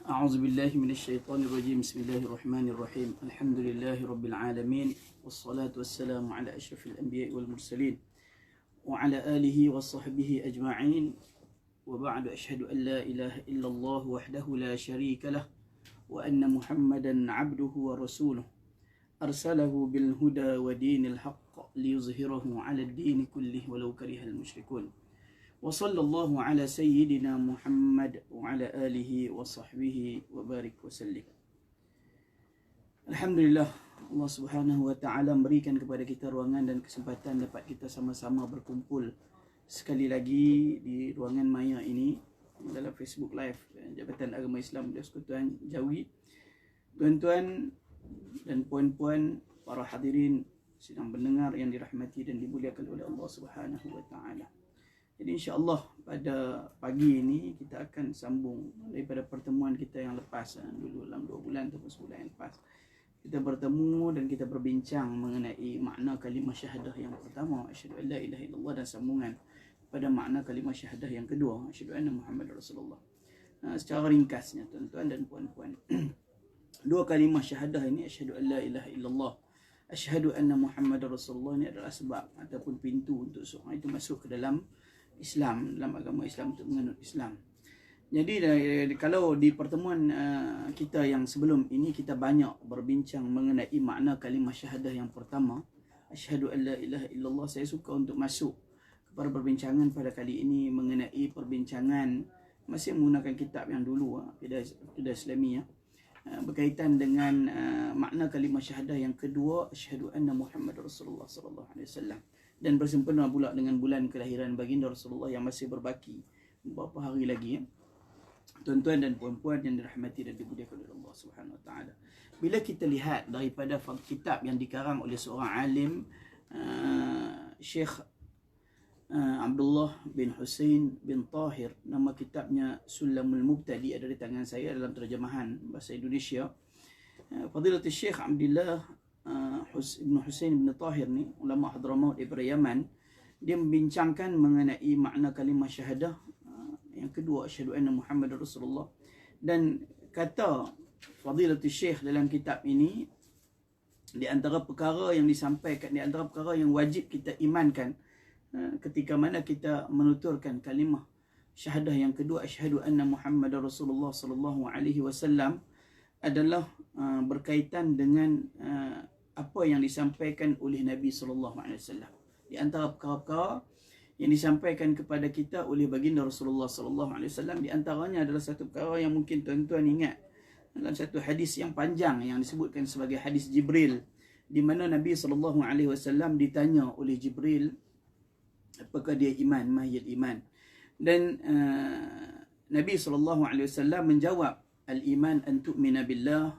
أعوذ بالله من الشيطان الرجيم. بسم الله الرحمن الرحيم. الحمد لله رب العالمين، والصلاة والسلام على أشرف الأنبياء والمرسلين وعلى آله وصحبه أجمعين، وبعد. أشهد أن لا إله إلا الله وحده لا شريك له، وأن محمدا عبده ورسوله، أرسله بالهدى ودين الحق ليظهره على الدين كله ولو كره المشركون. وصلى الله على سيدنا محمد وعلى آله وصحبه وبارك وسلم. Alhamdulillah, Allah Subhanahu wa taala memberikan kepada kita ruangan dan kesempatan dapat kita sama-sama berkumpul sekali lagi di ruangan maya ini dalam Facebook Live Jabatan Agama Islam Persekutuan Jawi. Tuan-tuan dan puan-puan, para hadirin sidang pendengar yang dirahmati dan dimuliakan oleh Allah Subhanahu wa taala. Jadi insya-Allah pada pagi ini kita akan sambung daripada pertemuan kita yang lepas dulu dalam 2 bulan atau sebulan yang lepas. Kita bertemu dan kita berbincang mengenai makna kalimah syahadah yang pertama, asyhadu an la ilaha illallah, dan sambungan pada makna kalimah syahadah yang kedua, asyhadu anna Muhammadar Rasulullah. Secara ringkasnya tuan-tuan dan puan-puan, dua kalimah syahadah ini, asyhadu an la ilaha illallah, asyhadu anna Muhammadar Rasulullah, ini adalah sebab ataupun pintu untuk seorang itu masuk ke dalam Islam, dalam agama Islam, untuk menganut Islam. Jadi kalau di pertemuan kita yang sebelum ini kita banyak berbincang mengenai makna kalimah syahadah yang pertama, asyhadu an la ilaha illallah, saya suka untuk masuk kepada perbincangan pada kali ini mengenai perbincangan masih menggunakan kitab yang dulu, Aqidah Islamiyah, berkaitan dengan makna kalimah syahadah yang kedua, asyhadu anna Muhammadar Rasulullah sallallahu alaihi wasallam, dan bersempena pula dengan bulan kelahiran baginda Rasulullah yang masih berbaki beberapa hari lagi. Tuan-tuan dan puan-puan yang dirahmati dan dimuliakan oleh Allah Subhanahu wa taala, bila kita lihat daripada kitab yang dikarang oleh seorang alim, Syekh Abdullah bin Husain bin Tahir, nama kitabnya Sulamul Mubtadi, ada di tangan saya dalam terjemahan bahasa Indonesia. Fadilatul Syekh Abdullah Ibn Husain bin Tahir ni, ulama Hadramaut daripada Yaman, dia membincangkan mengenai makna kalimah syahadah yang kedua, asyhadu anna Muhammadar Rasulullah. Dan kata Fadilatul Syekh dalam kitab ini, di antara perkara yang disampaikan, di antara perkara yang wajib kita imankan ketika mana kita menuturkan kalimah syahadah yang kedua, asyhadu anna Muhammadar Rasulullah sallallahu alaihi wasallam, adalah berkaitan dengan apa yang disampaikan oleh Nabi sallallahu alaihi wasallam. Di antara perkara-perkara yang disampaikan kepada kita oleh baginda Rasulullah sallallahu alaihi wasallam, di antaranya adalah satu perkara yang mungkin tuan-tuan ingat dalam satu hadis yang panjang yang disebutkan sebagai hadis Jibril, di mana Nabi sallallahu alaihi wasallam ditanya oleh Jibril apakah dia iman, mahiyat iman, dan Nabi sallallahu alaihi wasallam menjawab, al-iman an tu'mina billah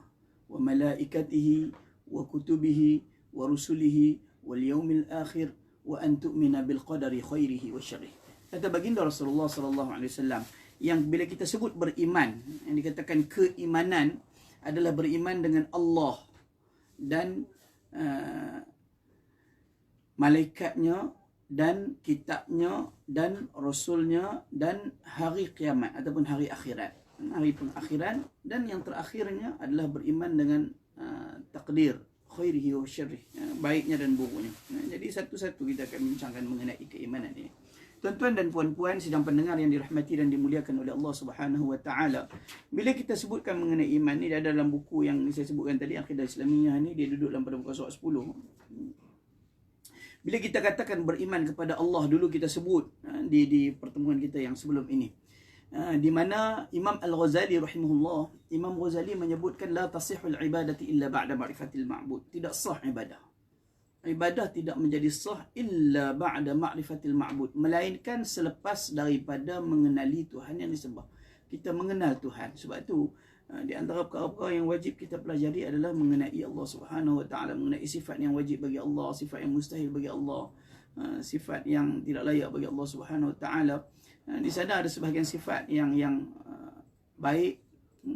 wa malaikatihi wa kutubihi wa rusulihi wal yaumil akhir wa an tu'mina bil qadari khairihi wa syarrihi. Kata baginda Rasulullah sallallahu alaihi wasallam, yang bila kita sebut beriman, yang dikatakan keimanan adalah beriman dengan Allah dan malaikatnya dan kitabnya dan rasulnya dan hari kiamat ataupun hari akhirat, hari pengakhiran, dan yang terakhirnya adalah beriman dengan takdir khairihi wa syarrihi, baiknya dan buruknya. Jadi satu-satu kita akan bincangkan mengenai keimanan ini. Tuan-tuan dan puan-puan sidang pendengar yang dirahmati dan dimuliakan oleh Allah Subhanahu wa taala, bila kita sebutkan mengenai iman ni, ada dalam buku yang saya sebutkan tadi, Aqidah Islamiyah ni, dia duduk dalam pada muka surat 10. Bila kita katakan beriman kepada Allah, dulu kita sebut di pertemuan kita yang sebelum ini, di mana Imam Al-Ghazali rahimahullah, Imam Ghazali menyebutkan la tasihul ibadati illa ba'da ma'rifatil ma'bud. Tidak sah ibadah. Ibadah tidak menjadi sah illa ba'da ma'rifatil ma'bud, melainkan selepas daripada mengenali Tuhan yang disembah. Kita mengenal Tuhan. Sebab itu di antara perkara-perkara yang wajib kita pelajari adalah mengenai Allah Subhanahu wa taala, mengenai sifat yang wajib bagi Allah, sifat yang mustahil bagi Allah, sifat yang tidak layak bagi Allah Subhanahu wa taala. Di sana ada sebahagian sifat yang baik,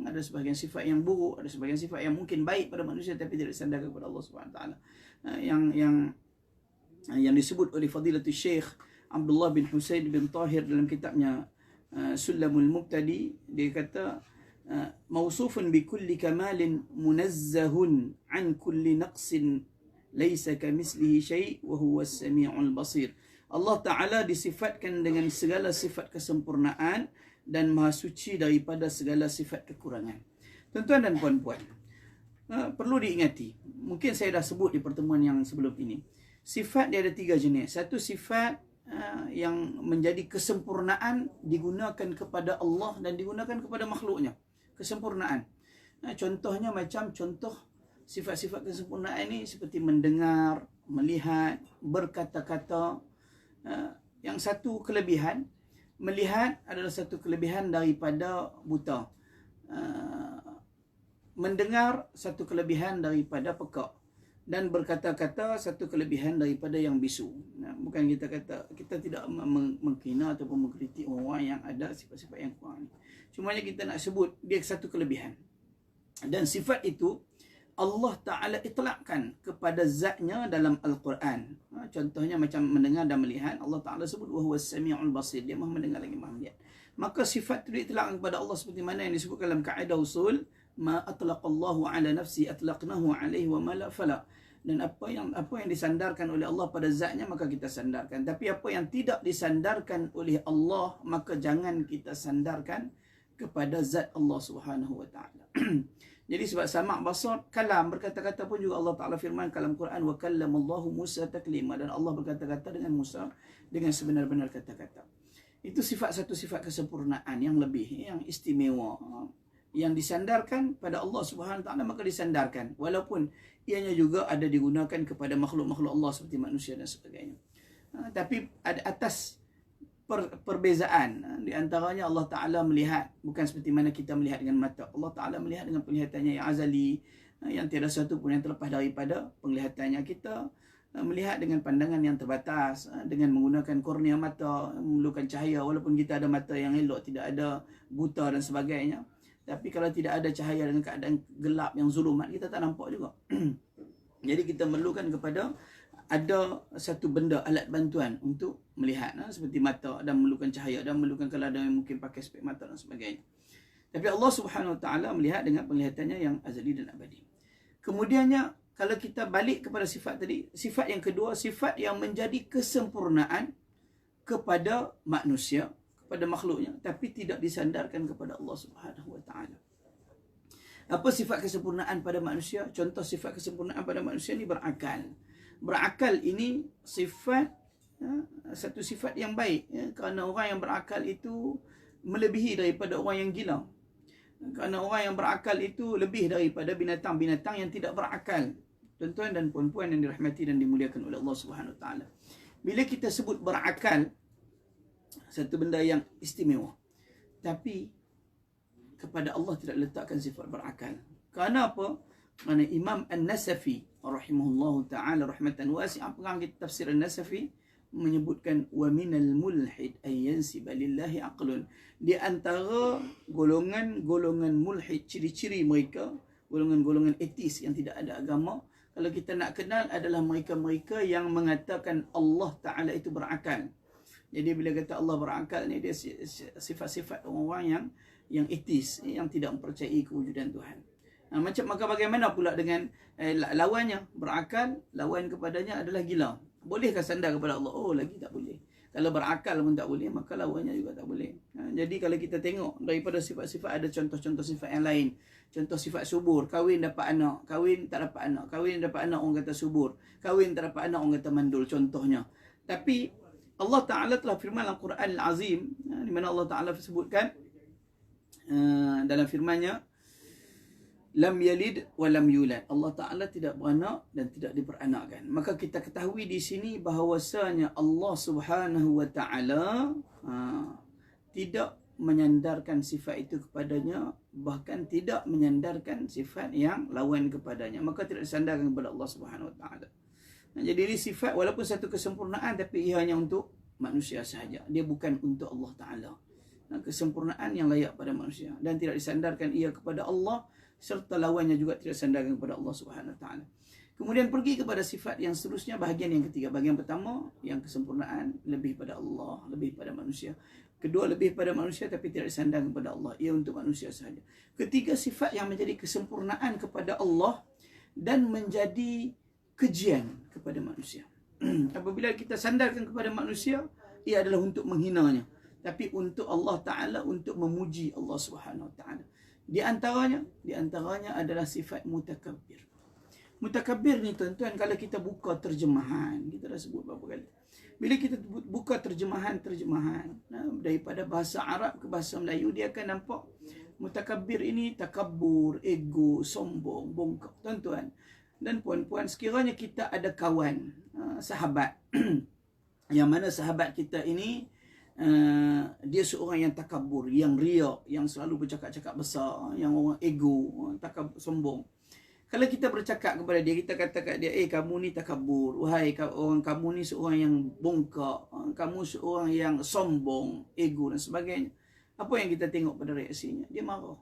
ada sebahagian sifat yang buruk, ada sebahagian sifat yang mungkin baik pada manusia tapi tidak disandarkan kepada Allah Subhanahu wa taala. Yang disebut oleh Fadilatul Syekh Abdullah bin Husain bin Tahir dalam kitabnya Sulamul Mubtadi, dia kata Mausufun bi kulli kamalin munazzahun an kulli naqsin laisa kamithlihi syai' wa huwa as-sami'ul basir. Allah Ta'ala disifatkan dengan segala sifat kesempurnaan dan maha suci daripada segala sifat kekurangan. Tuan-tuan dan puan-puan, perlu diingati, mungkin saya dah sebut di pertemuan yang sebelum ini, sifat dia ada 3 jenis. Satu sifat yang menjadi kesempurnaan digunakan kepada Allah dan digunakan kepada makhluknya. Kesempurnaan. Contohnya macam contoh sifat-sifat kesempurnaan ini seperti mendengar, melihat, berkata-kata. Yang satu kelebihan, melihat adalah satu kelebihan daripada buta. Mendengar satu kelebihan daripada pekak. Dan berkata-kata satu kelebihan daripada yang bisu. Bukan kita kata, kita tidak menghina ataupun mengkritik orang yang ada sifat-sifat yang kurang. Cumanya kita nak sebut dia satu kelebihan. Dan sifat itu Allah Ta'ala itlaqkan kepada zatnya dalam Al-Quran. Contohnya macam mendengar dan melihat. Allah Ta'ala sebut wahuwa as-sami'ul basir. Dia maha mendengar lagi maha melihat. Maka sifat itu diitlaqkan kepada Allah seperti mana yang disebut dalam kaedah usul. Ma atlaqallahu ala nafsi atlaqnahu alaihi wa ma la fala. Dan apa yang disandarkan oleh Allah pada zatnya maka kita sandarkan. Tapi apa yang tidak disandarkan oleh Allah maka jangan kita sandarkan kepada zat Allah Subhanahu wa taala. Jadi sebab sama' basar, kalam, berkata-kata pun juga Allah Ta'ala firman kalam Quran wa kallamallahu Musa taklima, dan Allah berkata-kata dengan Musa dengan sebenar-benar kata-kata. Itu satu sifat kesempurnaan yang lebih, yang istimewa, yang disandarkan pada Allah Subhanahu Wa Ta'ala maka disandarkan, walaupun ianya juga ada digunakan kepada makhluk-makhluk Allah seperti manusia dan sebagainya. Tapi ada atas perbezaan. Di antaranya Allah Ta'ala melihat bukan seperti mana kita melihat dengan mata. Allah Ta'ala melihat dengan penglihatannya yang azali, yang tiada satu pun yang terlepas daripada penglihatannya. Kita melihat dengan pandangan yang terbatas, dengan menggunakan kornea mata, memerlukan cahaya, walaupun kita ada mata yang elok, tidak ada buta dan sebagainya. Tapi kalau tidak ada cahaya dengan keadaan gelap yang zulumat, kita tak nampak juga. Jadi kita memerlukan kepada ada satu benda, alat bantuan untuk melihat, seperti mata, dan memerlukan cahaya, dan memerlukan kalau ada yang mungkin pakai spek mata dan sebagainya. Tapi Allah Subhanahu Wa Ta'ala melihat dengan penglihatannya yang azali dan abadi. Kemudiannya, kalau kita balik kepada sifat tadi, sifat yang kedua, sifat yang menjadi kesempurnaan kepada manusia, kepada makhluknya, tapi tidak disandarkan kepada Allah Subhanahu Wa Ta'ala. Apa sifat kesempurnaan pada manusia? Contoh sifat kesempurnaan pada manusia ni berakal. Berakal ini sifat, satu sifat yang baik, kerana orang yang berakal itu melebihi daripada orang yang gila. Kerana orang yang berakal itu lebih daripada binatang-binatang yang tidak berakal. Tuan-tuan dan puan-puan yang dirahmati dan dimuliakan oleh Allah Subhanahu Wa Ta'ala. Bila kita sebut berakal, satu benda yang istimewa. Tapi kepada Allah tidak letakkan sifat berakal. Kerana apa? Kerana Imam An-Nasafi rahimahullahu ta'ala rahmatan wasi'ah, pengarang kitab tafsir An-Nasafi, menyebutkan wa minal mulhid ay yansiba lillahi aqlun. Di antara golongan-golongan mulhid, ciri-ciri mereka, golongan-golongan etis yang tidak ada agama, kalau kita nak kenal adalah mereka-mereka yang mengatakan Allah Ta'ala itu berakal. Jadi bila kata Allah berakal ni, dia sifat-sifat orang-orang yang etis, yang tidak mempercayai kewujudan Tuhan. Maka bagaimana pula dengan lawannya? Berakal, lawan kepadanya adalah gila. Bolehkah sandar kepada Allah? Oh, lagi tak boleh. Kalau berakal pun tak boleh, maka lawannya juga tak boleh. Jadi kalau kita tengok daripada sifat-sifat, ada contoh-contoh sifat yang lain. Contoh sifat subur, kahwin dapat anak, kahwin tak dapat anak, kahwin dapat anak orang kata subur, kahwin tak dapat anak orang kata mandul, contohnya. Tapi Allah Ta'ala telah firman dalam Quran Al-Azim, di mana Allah Ta'ala sebutkan dalam firman-Nya, lam yalid wa lam yulad. Allah Ta'ala tidak beranak dan tidak diperanakkan. Maka kita ketahui di sini bahawasanya Allah Subhanahu Wa Ta'ala tidak menyandarkan sifat itu kepadanya, bahkan tidak menyandarkan sifat yang lawan kepadanya. Maka tidak disandarkan kepada Allah Subhanahu Wa Ta'ala. Jadi ini sifat walaupun satu kesempurnaan, tapi ia hanya untuk manusia sahaja. Dia bukan untuk Allah Ta'ala. Kesempurnaan yang layak pada manusia, dan tidak disandarkan ia kepada Allah, serta lawannya juga tidak disandarkan kepada Allah Subhanahu Wa Ta'ala. Kemudian pergi kepada sifat yang seterusnya, bahagian yang ketiga. Bahagian pertama yang kesempurnaan lebih pada Allah, lebih pada manusia. Kedua, lebih pada manusia tapi tidak disandang kepada Allah. Ia untuk manusia sahaja. Ketiga, sifat yang menjadi kesempurnaan kepada Allah dan menjadi kejian kepada manusia. Apabila kita sandarkan kepada manusia, ia adalah untuk menghinanya. Tapi untuk Allah Ta'ala, untuk memuji Allah Subhanahu Wa Ta'ala. Di antaranya adalah sifat mutakabbir. Mutakabbir ni tuan-tuan, kalau kita buka terjemahan, kita dah sebut berapa kali. Bila kita buka terjemahan daripada bahasa Arab ke bahasa Melayu, dia akan nampak mutakabbir ini takabbur, ego, sombong, bongkok. Tuan-tuan dan puan-puan, sekiranya kita ada kawan, sahabat, yang mana sahabat kita ini dia seorang yang takabbur, yang riak, yang selalu bercakap-cakap besar, yang orang ego, takabur, sombong. Kalau kita bercakap kepada dia, kita kata kat dia, kamu ni takabur, wahai orang, kamu ni seorang yang bongkak, kamu seorang yang sombong, ego dan sebagainya. Apa yang kita tengok pada reaksinya? Dia marah.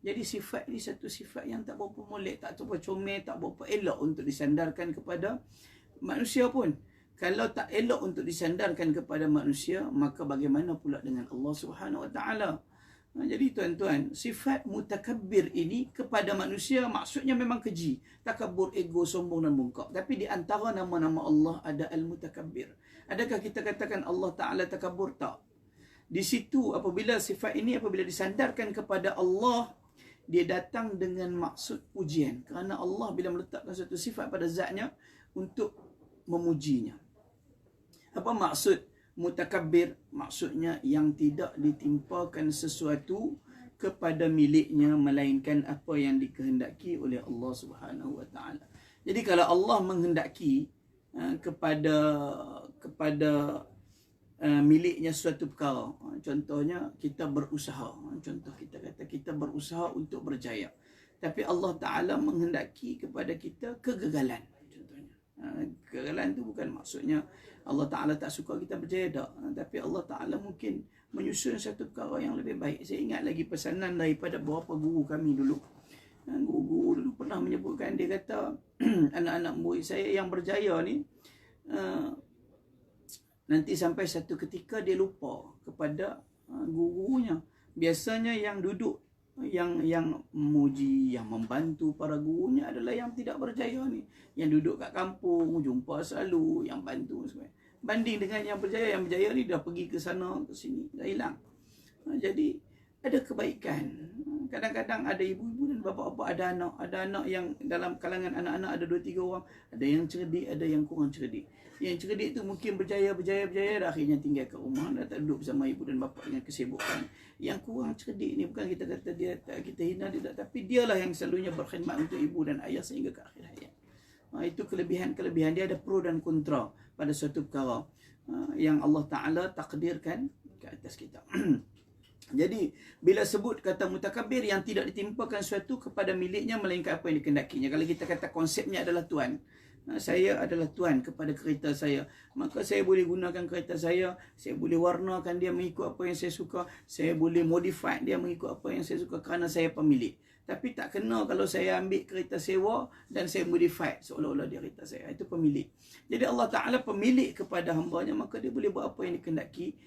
Jadi sifat ni satu sifat yang tak berapa molek, tak berapa comel, tak berapa elok untuk disandarkan kepada manusia pun. Kalau tak elok untuk disandarkan kepada manusia, maka bagaimana pula dengan Allah Subhanahu Wa Ta'ala? Jadi tuan-tuan, sifat mutakabbir ini kepada manusia maksudnya memang keji. Takabur, ego, sombong dan bongkok. Tapi di antara nama-nama Allah ada Al-Mutakabbir. Adakah kita katakan Allah Ta'ala takabur? Tak. Di situ apabila sifat ini apabila disandarkan kepada Allah, dia datang dengan maksud pujian. Kerana Allah bila meletakkan satu sifat pada zatnya untuk memujinya. Apa maksud mutakabbir? Maksudnya yang tidak ditimpakan sesuatu kepada miliknya melainkan apa yang dikehendaki oleh Allah Subhanahu Wa Ta'ala. Jadi kalau Allah menghendaki kepada miliknya suatu perkara, contohnya kita berusaha, contoh kita kata kita berusaha untuk berjaya, tapi Allah Ta'ala menghendaki kepada kita kegagalan. Kegagalan itu bukan maksudnya Allah Ta'ala tak suka kita berjaya, tak. Tapi Allah Ta'ala mungkin menyusun satu perkara yang lebih baik. Saya ingat lagi pesanan daripada beberapa guru kami dulu. Guru-guru dulu pernah menyebutkan, dia kata anak-anak murid saya yang berjaya ni, nanti sampai satu ketika dia lupa kepada guru-gurunya. Biasanya yang duduk, yang memuji, yang membantu para gurunya adalah yang tidak berjaya ni. Yang duduk kat kampung, jumpa selalu, yang bantu sebagainya. Banding dengan yang berjaya ni dah pergi ke sana, ke sini, dah hilang. Jadi ada kebaikan. Kadang-kadang ada ibu-ibu dan bapa-bapa ada anak yang dalam kalangan anak-anak ada 2-3 orang. Ada yang cerdik, ada yang kurang cerdik. Yang cerdik tu mungkin berjaya, dah akhirnya tinggal kat rumah, dah tak duduk bersama ibu dan bapa dengan kesibukan. Yang kurang cerdik ni bukan kita kata dia tak, kita hina dia tak, tapi dialah yang selalunya berkhidmat untuk ibu dan ayah sehingga ke akhir hayat. Itu kelebihan-kelebihan dia, ada pro dan kontra pada suatu perkara yang Allah Ta'ala takdirkan ke atas kita. Jadi bila sebut kata mutakabbir, yang tidak ditimpakan sesuatu kepada miliknya melainkan apa yang dikehendakinya. Kalau kita kata konsepnya adalah tuan, saya adalah tuan kepada kereta saya, maka saya boleh gunakan kereta saya boleh warnakan dia mengikut apa yang saya suka, saya boleh modify dia mengikut apa yang saya suka kerana saya pemilik. Tapi tak kena kalau saya ambil kereta sewa dan saya modify seolah-olah dia kereta saya. Itu pemilik. Jadi Allah Ta'ala pemilik kepada hambanya, maka dia boleh buat apa yang dikehendaki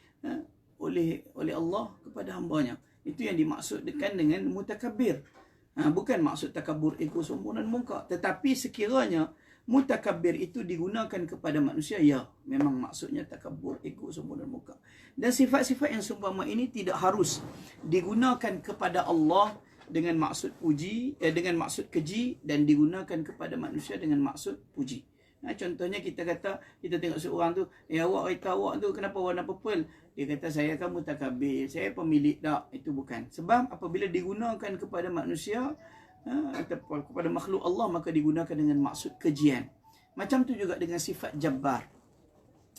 oleh Allah kepada hambanya. Itu yang dimaksudkan dengan mutakabbir. Bukan maksud takabur, ego, sombong dan bongkok. Tetapi sekiranya mutakabbir itu digunakan kepada manusia, ya, memang maksudnya takabur, ego, sombong dan bongkok. Dan sifat-sifat yang seumpama ini tidak harus digunakan kepada Allah dengan maksud puji, dengan maksud keji, dan digunakan kepada manusia dengan maksud puji. Contohnya kita kata, kita tengok seorang tu, awak kereta awak tu kenapa warna purple? Dia kata, saya kan mutakabbir, saya pemilik. Tak, itu bukan. Sebab apabila digunakan kepada manusia, atau kepada makhluk Allah, maka digunakan dengan maksud kejian. Macam tu juga dengan sifat Jabbar.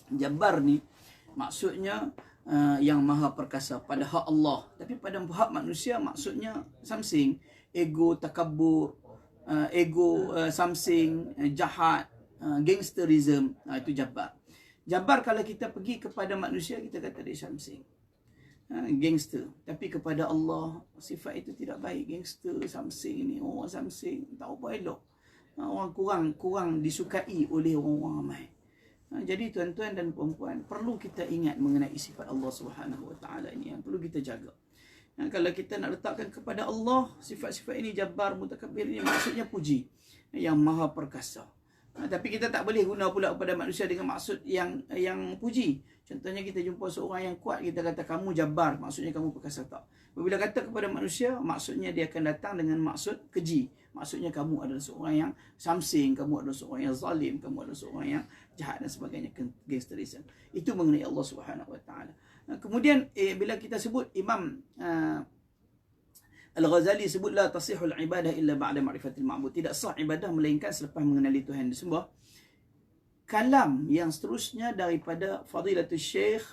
Jabbar ni maksudnya yang maha perkasa pada hak Allah. Tapi pada hak manusia maksudnya something, ego, takabur, something, jahat, gangsterism. Itu Jabbar. Jabbar kalau kita pergi kepada manusia, kita kata dia something, gangster. Tapi kepada Allah sifat itu tidak baik. Gangster, something ni, orang something, tak apa elok. Orang kurang disukai oleh orang-orang ramai. Jadi tuan-tuan dan puan-puan, perlu kita ingat mengenai sifat Allah Subhanahu Wa Taala ini yang perlu kita jaga. Kalau kita nak letakkan kepada Allah sifat-sifat ini, Jabbar, Mutakabbir, ini maksudnya puji, yang maha perkasa. Tapi kita tak boleh guna pula kepada manusia dengan maksud yang puji. Contohnya kita jumpa seorang yang kuat, kita kata kamu Jabbar, maksudnya kamu perkasa, tak. Bila kata kepada manusia, maksudnya dia akan datang dengan maksud keji. Maksudnya kamu adalah seorang yang samsing, kamu adalah seorang yang zalim, kamu adalah seorang yang jahat dan sebagainya, gangsterism. Itu mengenai Allah Subhanahu Wa Taala. Kemudian bila kita sebut Imam Al-Ghazali sebut la tasihul ibadah illa ba'da ma'rifatil ma'bud. Tidak sah ibadah melainkan selepas mengenali Tuhan disembah. Kalam yang seterusnya daripada Fadilatul Syekh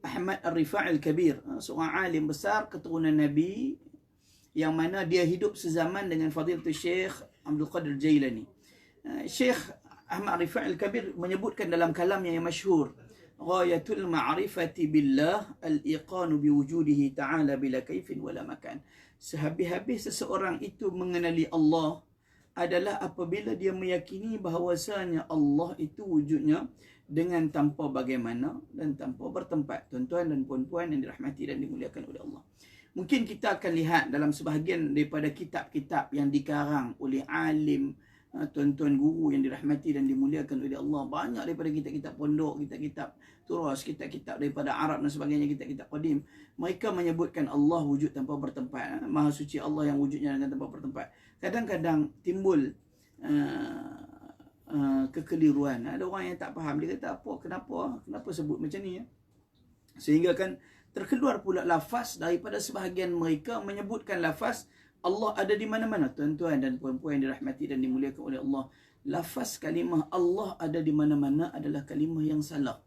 Ahmad Ar-Rifa'i Al-Kabir, seorang alim besar keturunan Nabi, yang mana dia hidup sezaman dengan Fadilatul Syekh Abdul Qadir Jailani. Syekh Ahmad Ar-Rifa'i Al-Kabir menyebutkan dalam kalamnya yang masyhur, ghayatul ma'rifati billah al-iqanu biwujudihi ta'ala bila kaifin wala makan. Sehabis-habis seseorang itu mengenali Allah adalah apabila dia meyakini bahawasanya Allah itu wujudnya dengan tanpa bagaimana dan tanpa bertempat. Tuan-tuan dan puan-puan yang dirahmati dan dimuliakan oleh Allah, mungkin kita akan lihat dalam sebahagian daripada kitab-kitab yang dikarang oleh alim, tuan-tuan guru yang dirahmati dan dimuliakan oleh Allah, banyak daripada kitab-kitab pondok, kitab-kitab turas, kitab-kitab daripada Arab dan sebagainya, kitab-kitab qadim, mereka menyebutkan Allah wujud tanpa bertempat. Maha suci Allah yang wujudnya dengan tanpa bertempat. Kadang-kadang timbul kekeliruan. Ada orang yang tak faham, dia kata kenapa sebut macam ni, ya? Sehingga kan terkeluar pula lafaz daripada sebahagian mereka menyebutkan lafaz Allah ada di mana-mana. Tuan-tuan dan puan-puan yang dirahmati dan dimuliakan oleh Allah, lafaz kalimah Allah ada di mana-mana adalah kalimah yang salah.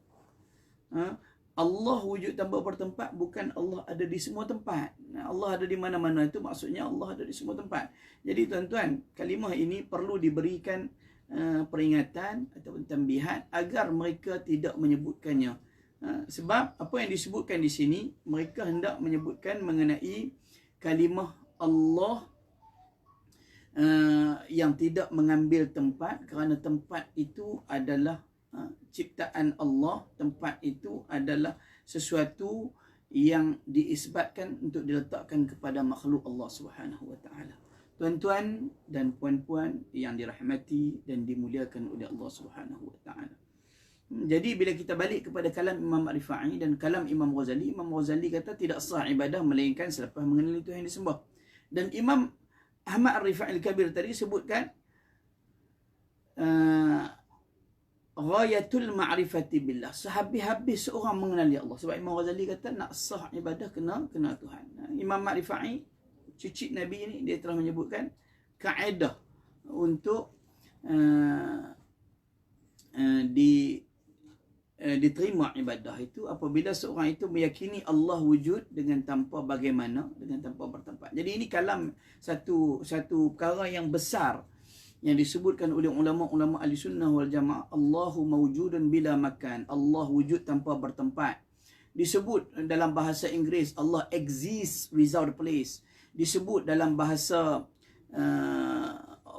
Allah wujud tanpa bertempat, bukan Allah ada di semua tempat. Allah ada di mana-mana itu maksudnya Allah ada di semua tempat. Jadi tuan-tuan, kalimah ini perlu diberikan peringatan atau tambihan agar mereka tidak menyebutkannya. Sebab apa yang disebutkan di sini, mereka hendak menyebutkan mengenai kalimah Allah yang tidak mengambil tempat, kerana tempat itu adalah ciptaan Allah. Tempat itu adalah sesuatu yang diisbatkan untuk diletakkan kepada makhluk Allah Subhanahu Wa Taala. Tuan-tuan dan puan-puan yang dirahmati dan dimuliakan oleh Allah Subhanahu Wa Taala. Jadi bila kita balik kepada kalam Imam Ar-Rifa'i dan kalam Imam Ghazali, Imam Ghazali kata tidak sah ibadah melainkan selepas mengenali Tuhan yang disembah. Dan Imam Ahmad Ar-Rifa'i Al-Kabir tadi sebutkan ghayatul ma'rifati billah, sehabis-habis seorang mengenali Allah. Sebab Imam Ghazali kata nak sah ibadah kena Tuhan. Imam Ar-Rifa'i, cucu Nabi ini, dia telah menyebutkan kaedah untuk diterima ibadah itu apabila seorang itu meyakini Allah wujud dengan tanpa bagaimana, dengan tanpa bertempat. Jadi ini kalam satu perkara yang besar yang disebutkan oleh ulama-ulama Ahlussunnah wal Jamaah. Allahu mawjudun bila makan, Allah wujud tanpa bertempat. Disebut dalam bahasa Inggeris Allah exists without place. Disebut dalam bahasa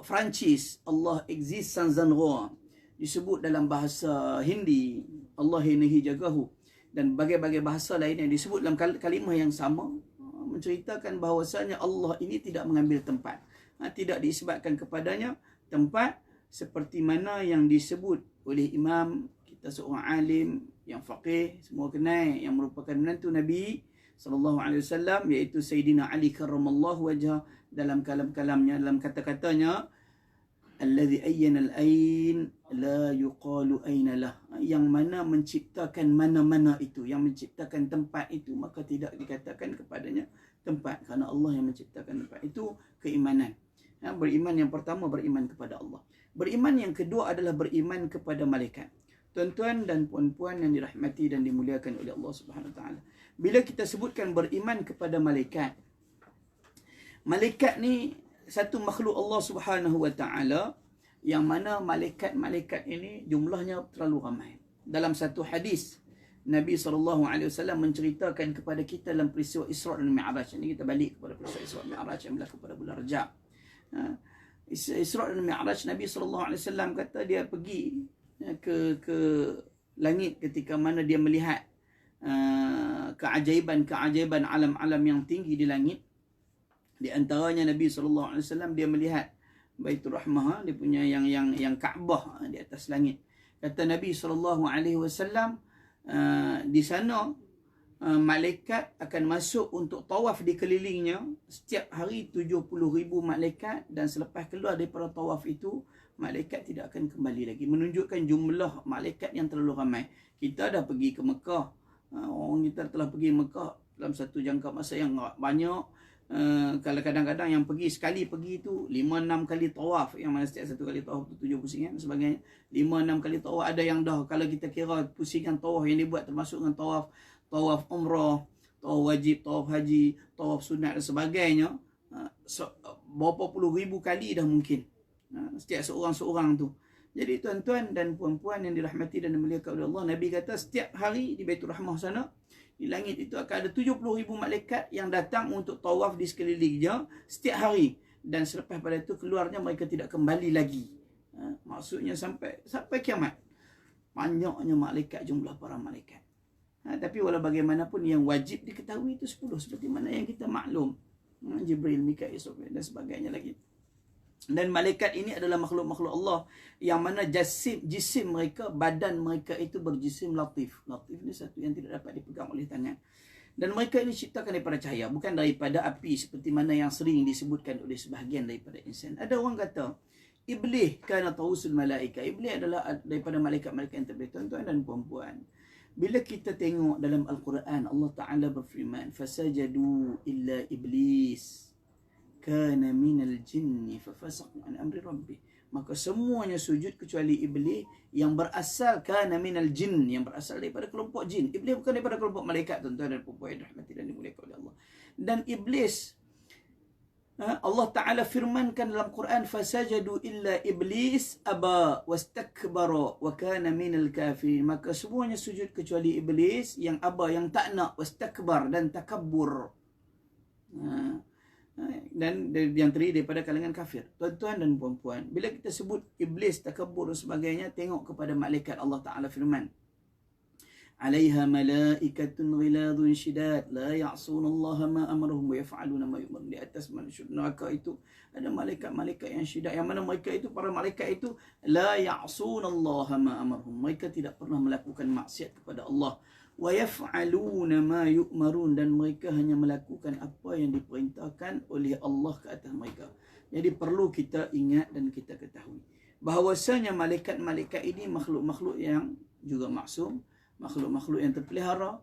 Perancis Allah exists sans endroit. Disebut dalam bahasa Hindi Allah hinahi jagahu, dan berbagai bahasa lain yang disebut dalam kalimah yang sama menceritakan bahawasanya Allah ini tidak mengambil tempat, tidak diisbatkan kepadanya tempat, seperti mana yang disebut oleh imam kita, seorang alim yang faqih, semua kenal, yang merupakan menantu Nabi SAW, iaitu Sayyidina Ali karramallahu wajhah, dalam kalam-kalamnya, dalam kata-katanya, alladhi ayyana al-ain la yuqalu aina lah, yang mana menciptakan mana-mana itu, yang menciptakan tempat itu, maka tidak dikatakan kepadanya tempat, kerana Allah yang menciptakan tempat. Itu keimanan. Beriman yang pertama, beriman kepada Allah. Beriman yang kedua adalah beriman kepada malaikat. Tuan-tuan dan puan-puan yang dirahmati dan dimuliakan oleh Allah Subhanahu Wa Taala, bila kita sebutkan beriman kepada malaikat, malaikat ni satu makhluk Allah Subhanahu Wa Taala, yang mana malaikat-malaikat ini jumlahnya terlalu ramai. Dalam satu hadis, Nabi SAW menceritakan kepada kita dalam peristiwa Isra' dan Mi'raj. Ini kita balik kepada peristiwa Isra' dan Mi'raj yang berlaku pada bulan Rajab. Isra' dan Mi'raj, Nabi SAW kata dia pergi ke langit ketika mana dia melihat keajaiban alam-alam yang tinggi di langit. Di antaranya Nabi SAW dia melihat Baitur Rahmah, dia punya yang Kaabah di atas langit. Kata Nabi SAW, di sana malaikat akan masuk untuk tawaf di kelilingnya setiap hari 70,000 malaikat, dan selepas keluar daripada tawaf itu malaikat tidak akan kembali lagi. Menunjukkan jumlah malaikat yang terlalu ramai. Kita dah pergi ke Mekah, orang kita telah pergi Mekah dalam satu jangka masa yang banyak. Kalau kadang-kadang yang sekali pergi tu 5-6 kali tawaf, yang mana setiap satu kali tawaf tu 7 pusingan dan sebagainya. 5-6 kali tawaf. Ada yang dah, kalau kita kira pusingan tawaf yang dibuat termasuk dengan tawaf umrah, tawaf wajib, tawaf haji, tawaf sunat dan sebagainya, berapa puluh ribu kali dah mungkin, setiap seorang-seorang tu. Jadi tuan-tuan dan puan-puan yang dirahmati dan dimuliakan oleh Allah, Nabi kata setiap hari di Baitur Rahmah sana, di langit itu akan ada 70,000 malaikat yang datang untuk tawaf di sekelilingnya setiap hari. Dan selepas pada itu keluarnya mereka tidak kembali lagi. Maksudnya sampai kiamat. Banyaknya malaikat, jumlah para malaikat. Tapi walau bagaimanapun yang wajib diketahui itu 10. Seperti mana yang kita maklum. Jibril, Mikail, Israfil dan sebagainya lagi. Dan malaikat ini adalah makhluk-makhluk Allah yang mana jisim mereka, badan mereka itu berjisim latif. Latif ni satu yang tidak dapat dipegang oleh tangan. Dan mereka ini ciptakan daripada cahaya, bukan daripada api seperti mana yang sering disebutkan oleh sebahagian daripada insan. Ada orang kata Iblis kana tausul malaika. Iblis adalah daripada malaikat-malaikat yang terbaik. Tuan-tuan dan puan-puan, bila kita tengok dalam Al-Quran, Allah Ta'ala berfirman, fasajadu illa iblis kana minal jinni fafasaqa an amri rabbih. Maka semuanya sujud kecuali iblis yang berasal kana minal jin, yang berasal daripada kelompok jin. Iblis bukan daripada kelompok malaikat, tuan-tuan dan puan-puan yang dirahmati dan dimuliakan oleh Allah. Dan iblis, Allah Ta'ala firmankan dalam Quran, fasajadu illa iblis aba wastakbara wa kana minal kafirin. Maka semuanya sujud kecuali iblis yang aba, yang tak nak, wastakbar, dan takabbur, dan yang terdiri daripada kalangan kafir. Tuan-tuan dan puan-puan, bila kita sebut iblis, takabbur dan sebagainya, tengok kepada malaikat. Allah Ta'ala firman, alaiha malaikatun ghiladun syidad la ya'suna Allah ma amarahum wa yaf'aluna ma yu'marun. Di atas manusia neraka itu ada malaikat-malaikat yang syidad, yang mana mereka itu, para malaikat itu, la ya'suna Allah ma amarahum, mereka tidak pernah melakukan maksiat kepada Allah, wa yaf'aluna ma yu'marun, dan mereka hanya melakukan apa yang diperintahkan oleh Allah ke atas mereka. Jadi perlu kita ingat dan kita ketahui bahawasanya malaikat-malaikat ini makhluk-makhluk yang juga maksum, makhluk-makhluk yang terpelihara,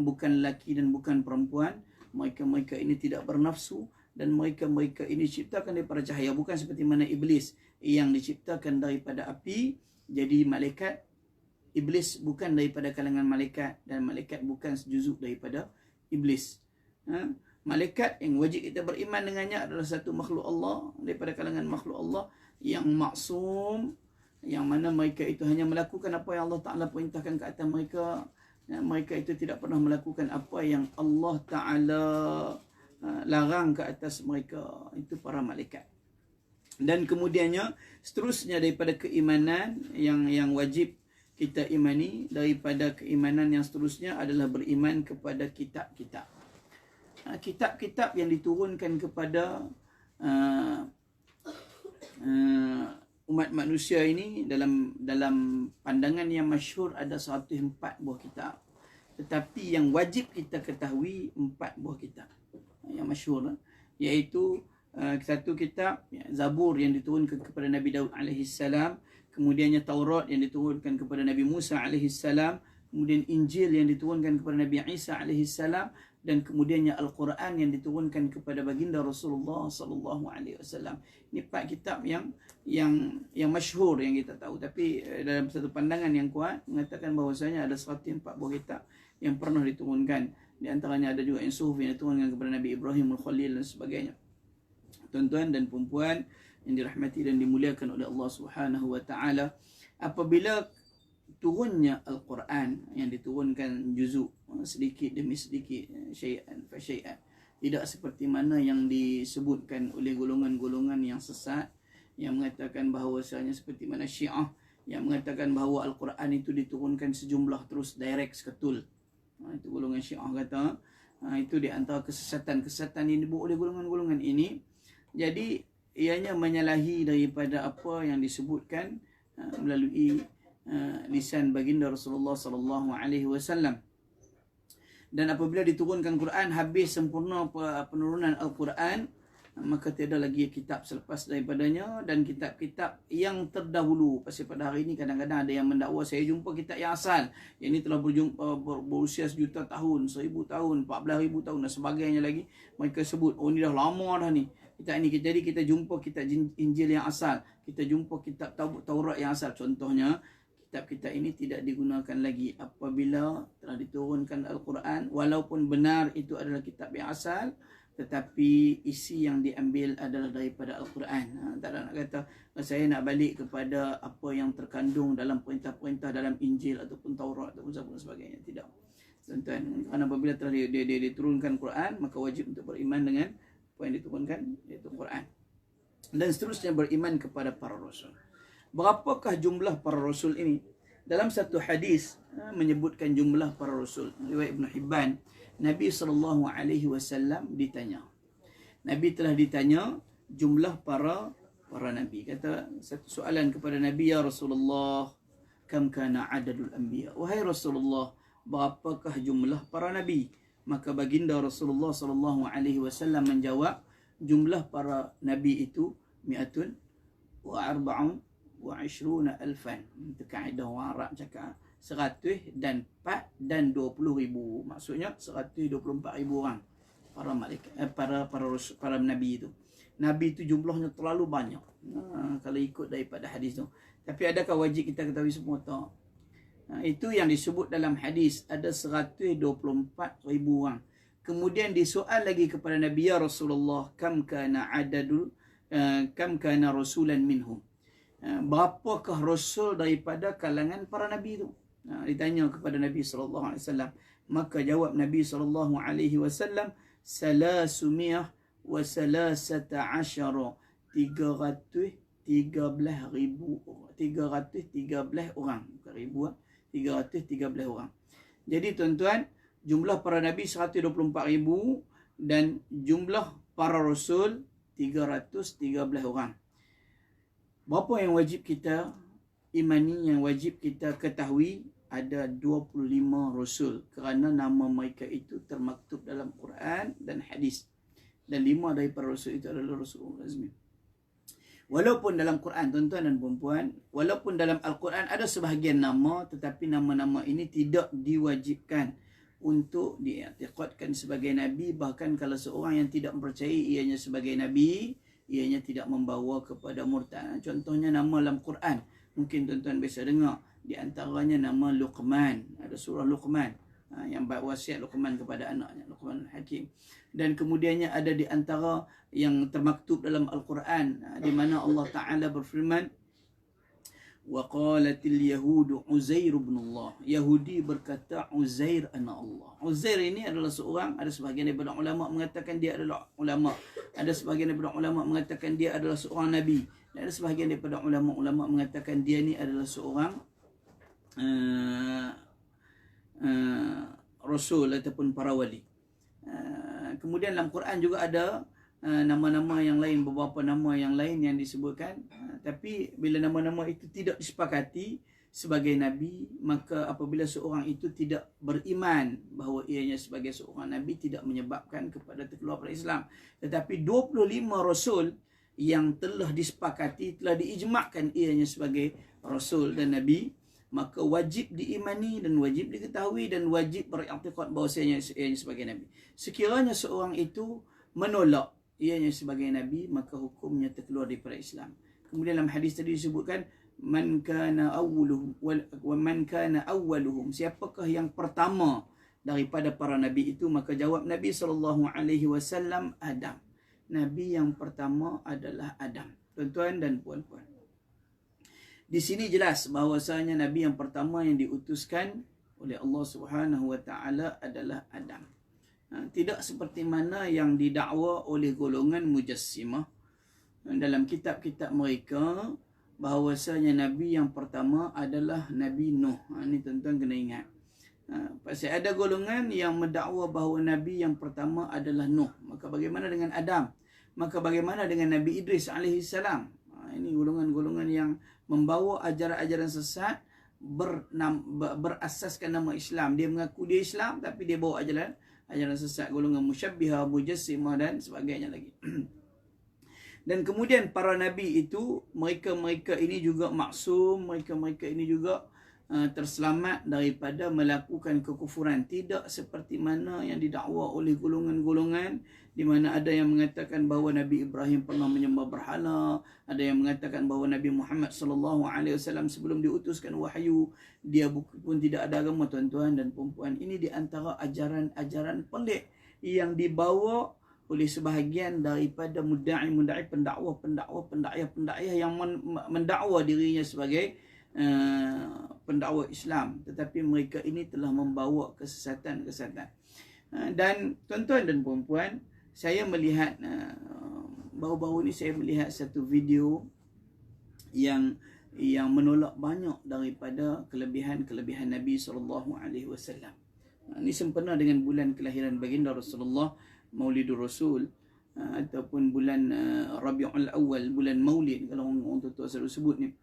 bukan lelaki dan bukan perempuan. Mereka ini tidak bernafsu, dan mereka ini diciptakan daripada cahaya, bukan seperti mana iblis yang diciptakan daripada api. Jadi malaikat, iblis bukan daripada kalangan malaikat, dan malaikat bukan sejuzuk daripada iblis. Malaikat yang wajib kita beriman dengannya adalah satu makhluk Allah daripada kalangan makhluk Allah yang maksum, yang mana mereka itu hanya melakukan apa yang Allah Ta'ala perintahkan ke atas mereka. Mereka itu tidak pernah melakukan apa yang Allah Ta'ala larang ke atas mereka. Itu para malaikat. Dan kemudiannya seterusnya daripada keimanan yang wajib kita imani, daripada keimanan yang seterusnya adalah beriman kepada kitab-kitab. Kitab-kitab yang diturunkan kepada umat manusia ini, dalam pandangan yang masyhur ada 104 buah kitab. Tetapi yang wajib kita ketahui 4 buah kitab yang masyhur, iaitu satu kitab Zabur yang diturunkan kepada Nabi Daud alaihissalam, kemudiannya Taurat yang diturunkan kepada Nabi Musa alaihissalam, kemudian Injil yang diturunkan kepada Nabi Isa alaihissalam, dan kemudiannya Al-Quran yang diturunkan kepada baginda Rasulullah sallallahu alaihi wasallam. Ini 4 kitab yang masyhur yang kita tahu. Tapi dalam satu pandangan yang kuat mengatakan bahawasanya ada 104 buah kitab yang pernah diturunkan. Di antaranya ada juga yang suhuf yang diturunkan kepada Nabi Ibrahim Al-Khalil dan sebagainya. Tuan-tuan dan puan-puan yang dirahmati dan dimuliakan oleh Allah Subhanahu wa taala, apabila turunnya Al-Quran yang diturunkan juzuk sedikit demi sedikit, syai'an fa syai'an, tidak seperti mana yang disebutkan oleh golongan-golongan yang sesat yang mengatakan bahawasanya seperti mana Syiah yang mengatakan bahawa Al-Quran itu diturunkan sejumlah terus direct seketul. Itu golongan Syiah kata. Itu di antara kesesatan yang dibuat oleh golongan-golongan ini. Jadi ianya menyalahi daripada apa yang disebutkan melalui lisan baginda Rasulullah sallallahu alaihi wasallam. Dan apabila diturunkan Quran, habis sempurna penurunan Al-Quran, maka tiada lagi kitab selepas daripadanya, dan kitab-kitab yang terdahulu. Pasal pada hari ini kadang-kadang ada yang mendakwa saya jumpa kitab yang asal, yang ini telah berusia 1,000,000 tahun, 1,000 tahun, 14,000 tahun dan sebagainya lagi. Mereka sebut, oh ini dah lama dah ni kitab ni. Jadi kita jumpa kitab Injil yang asal, kita jumpa kitab Taurat yang asal. Contohnya, kitab-kitab ini tidak digunakan lagi apabila telah diturunkan Al-Quran, walaupun benar itu adalah kitab yang asal, tetapi isi yang diambil adalah daripada Al-Quran. Tak ada nak kata saya nak balik kepada apa yang terkandung dalam perintah-perintah dalam Injil ataupun Taurat ataupun sebagainya. Tidak, tuan-tuan. Kerana apabila telah diturunkan Quran, maka wajib untuk beriman dengan apa yang diturunkan, iaitu Quran. Dan seterusnya beriman kepada para rasul. Berapakah jumlah para rasul ini? Dalam satu hadis menyebutkan jumlah para rasul. Riwayat Ibn Hibban, Nabi SAW ditanya. Nabi telah ditanya jumlah para nabi. Kata satu soalan kepada Nabi, ya Rasulullah, kam kana adadul anbiya? Wahai Rasulullah, berapakah jumlah para nabi? Maka baginda Rasulullah SAW menjawab, jumlah para nabi itu mi'atun wa arba'un wa 20 alfan. Itu kaedah orang Arab cakap 100 dan 4 dan 20,000. Maksudnya 124,000 orang para malaikat, para nabi itu. Nabi itu jumlahnya terlalu banyak. Kalau ikut daripada hadis tu. Tapi adakah wajib kita ketahui semua? Tak. Itu yang disebut dalam hadis, ada 124,000 orang. Kemudian disoal lagi kepada Nabi, ya Rasulullah, kam kana rasulan minhum? Berapakah rasul daripada kalangan para nabi itu? Ditanya kepada Nabi SAW. Maka jawab Nabi SAW, salasumiyah wa salasata asyara, 313 orang. Bukan ribu, 313 orang. Jadi tuan-tuan, jumlah para nabi 124,000 dan jumlah para rasul 313 orang. Berapa yang wajib kita imani, yang wajib kita ketahui? Ada 25 rasul, kerana nama mereka itu termaktub dalam Quran dan hadis. Dan 5 daripada rasul itu adalah Rasul Azmi. Walaupun dalam Quran, tuan-tuan dan puan-puan, walaupun dalam Al-Quran ada sebahagian nama, tetapi nama-nama ini tidak diwajibkan untuk diiktikadkan sebagai nabi. Bahkan kalau seorang yang tidak mempercayai ianya sebagai nabi, ianya tidak membawa kepada murtad. Contohnya nama dalam Quran, mungkin tuan-tuan biasa dengar, di antaranya nama Luqman. Ada surah Luqman yang wasiat Luqman kepada anaknya, Luqman Hakim. Dan kemudiannya ada di antara yang termaktub dalam Al-Quran, di mana Allah Ta'ala berfirman, وَقَالَتِ الْيَهُودُ عُزَيْرُ بْنُ اللَّهِ. Yahudi berkata Uzair anak Allah. Uzair ini adalah seorang, ada sebahagian daripada ulama mengatakan dia adalah ulama, ada sebahagian daripada ulama mengatakan dia adalah seorang nabi, dan ada sebahagian daripada ulama mengatakan dia ni adalah seorang rasul ataupun para wali. Kemudian dalam Quran juga ada nama-nama yang lain, beberapa nama yang lain yang disebutkan. Tapi bila nama-nama itu tidak disepakati sebagai nabi, maka apabila seorang itu tidak beriman bahawa ianya sebagai seorang nabi, tidak menyebabkan kepada terkeluar pada Islam. Tetapi 25 rasul yang telah disepakati, telah diijmakkan ianya sebagai rasul dan nabi, maka wajib diimani dan wajib diketahui dan wajib beriktikad bahawasanya ianya sebagai nabi. Sekiranya seorang itu menolak ianya sebagai nabi, maka hukumnya terkeluar daripada Islam. Kemudian dalam hadis tadi disebutkan, man kana awwaluhum wa man kana awwaluhum, siapakah yang pertama daripada para nabi itu? Maka jawab Nabi SAW, Adam. Nabi yang pertama adalah Adam. Tuan-tuan dan puan-puan, di sini jelas bahawasanya nabi yang pertama yang diutuskan oleh Allah Subhanahu wa taala adalah Adam. Tidak seperti mana yang didakwa oleh golongan Mujassimah dalam kitab-kitab mereka. bahawasanya Nabi yang pertama adalah Nabi Nuh. Ini tuan-tuan kena ingat. Pasal ada golongan yang mendakwa bahawa Nabi yang pertama adalah Nuh. Maka bagaimana dengan Adam? Maka bagaimana dengan Nabi Idris alaihissalam? Ini golongan-golongan yang membawa ajaran-ajaran sesat berasaskan nama Islam. Dia mengaku dia Islam tapi dia bawa ajaran sesat, golongan musyabbihah, mujassimah dan sebagainya lagi. Dan kemudian para nabi itu, mereka ini juga maksum, mereka ini juga terselamat daripada melakukan kekufuran. Tidak seperti mana yang didakwa oleh golongan-golongan di mana ada yang mengatakan bahawa Nabi Ibrahim pernah menyembah berhala, ada yang mengatakan bahawa Nabi Muhammad SAW sebelum diutuskan wahyu dia pun tidak ada agama. Tuan-tuan dan puan-puan, ini di antara ajaran-ajaran pelik yang dibawa oleh sebahagian daripada mudda'i, pendakwa yang mendakwa dirinya sebagai pendakwa Islam, tetapi mereka ini telah membawa kesesatan. Dan tuan-tuan dan puan-puan, saya melihat baru-baru ni saya melihat satu video yang menolak banyak daripada kelebihan Nabi SAW. Ini sempena dengan bulan kelahiran baginda Rasulullah, Maulidur Rasul, ataupun bulan Rabiul Awal, bulan Maulid kalau orang tua selalu sebut ni.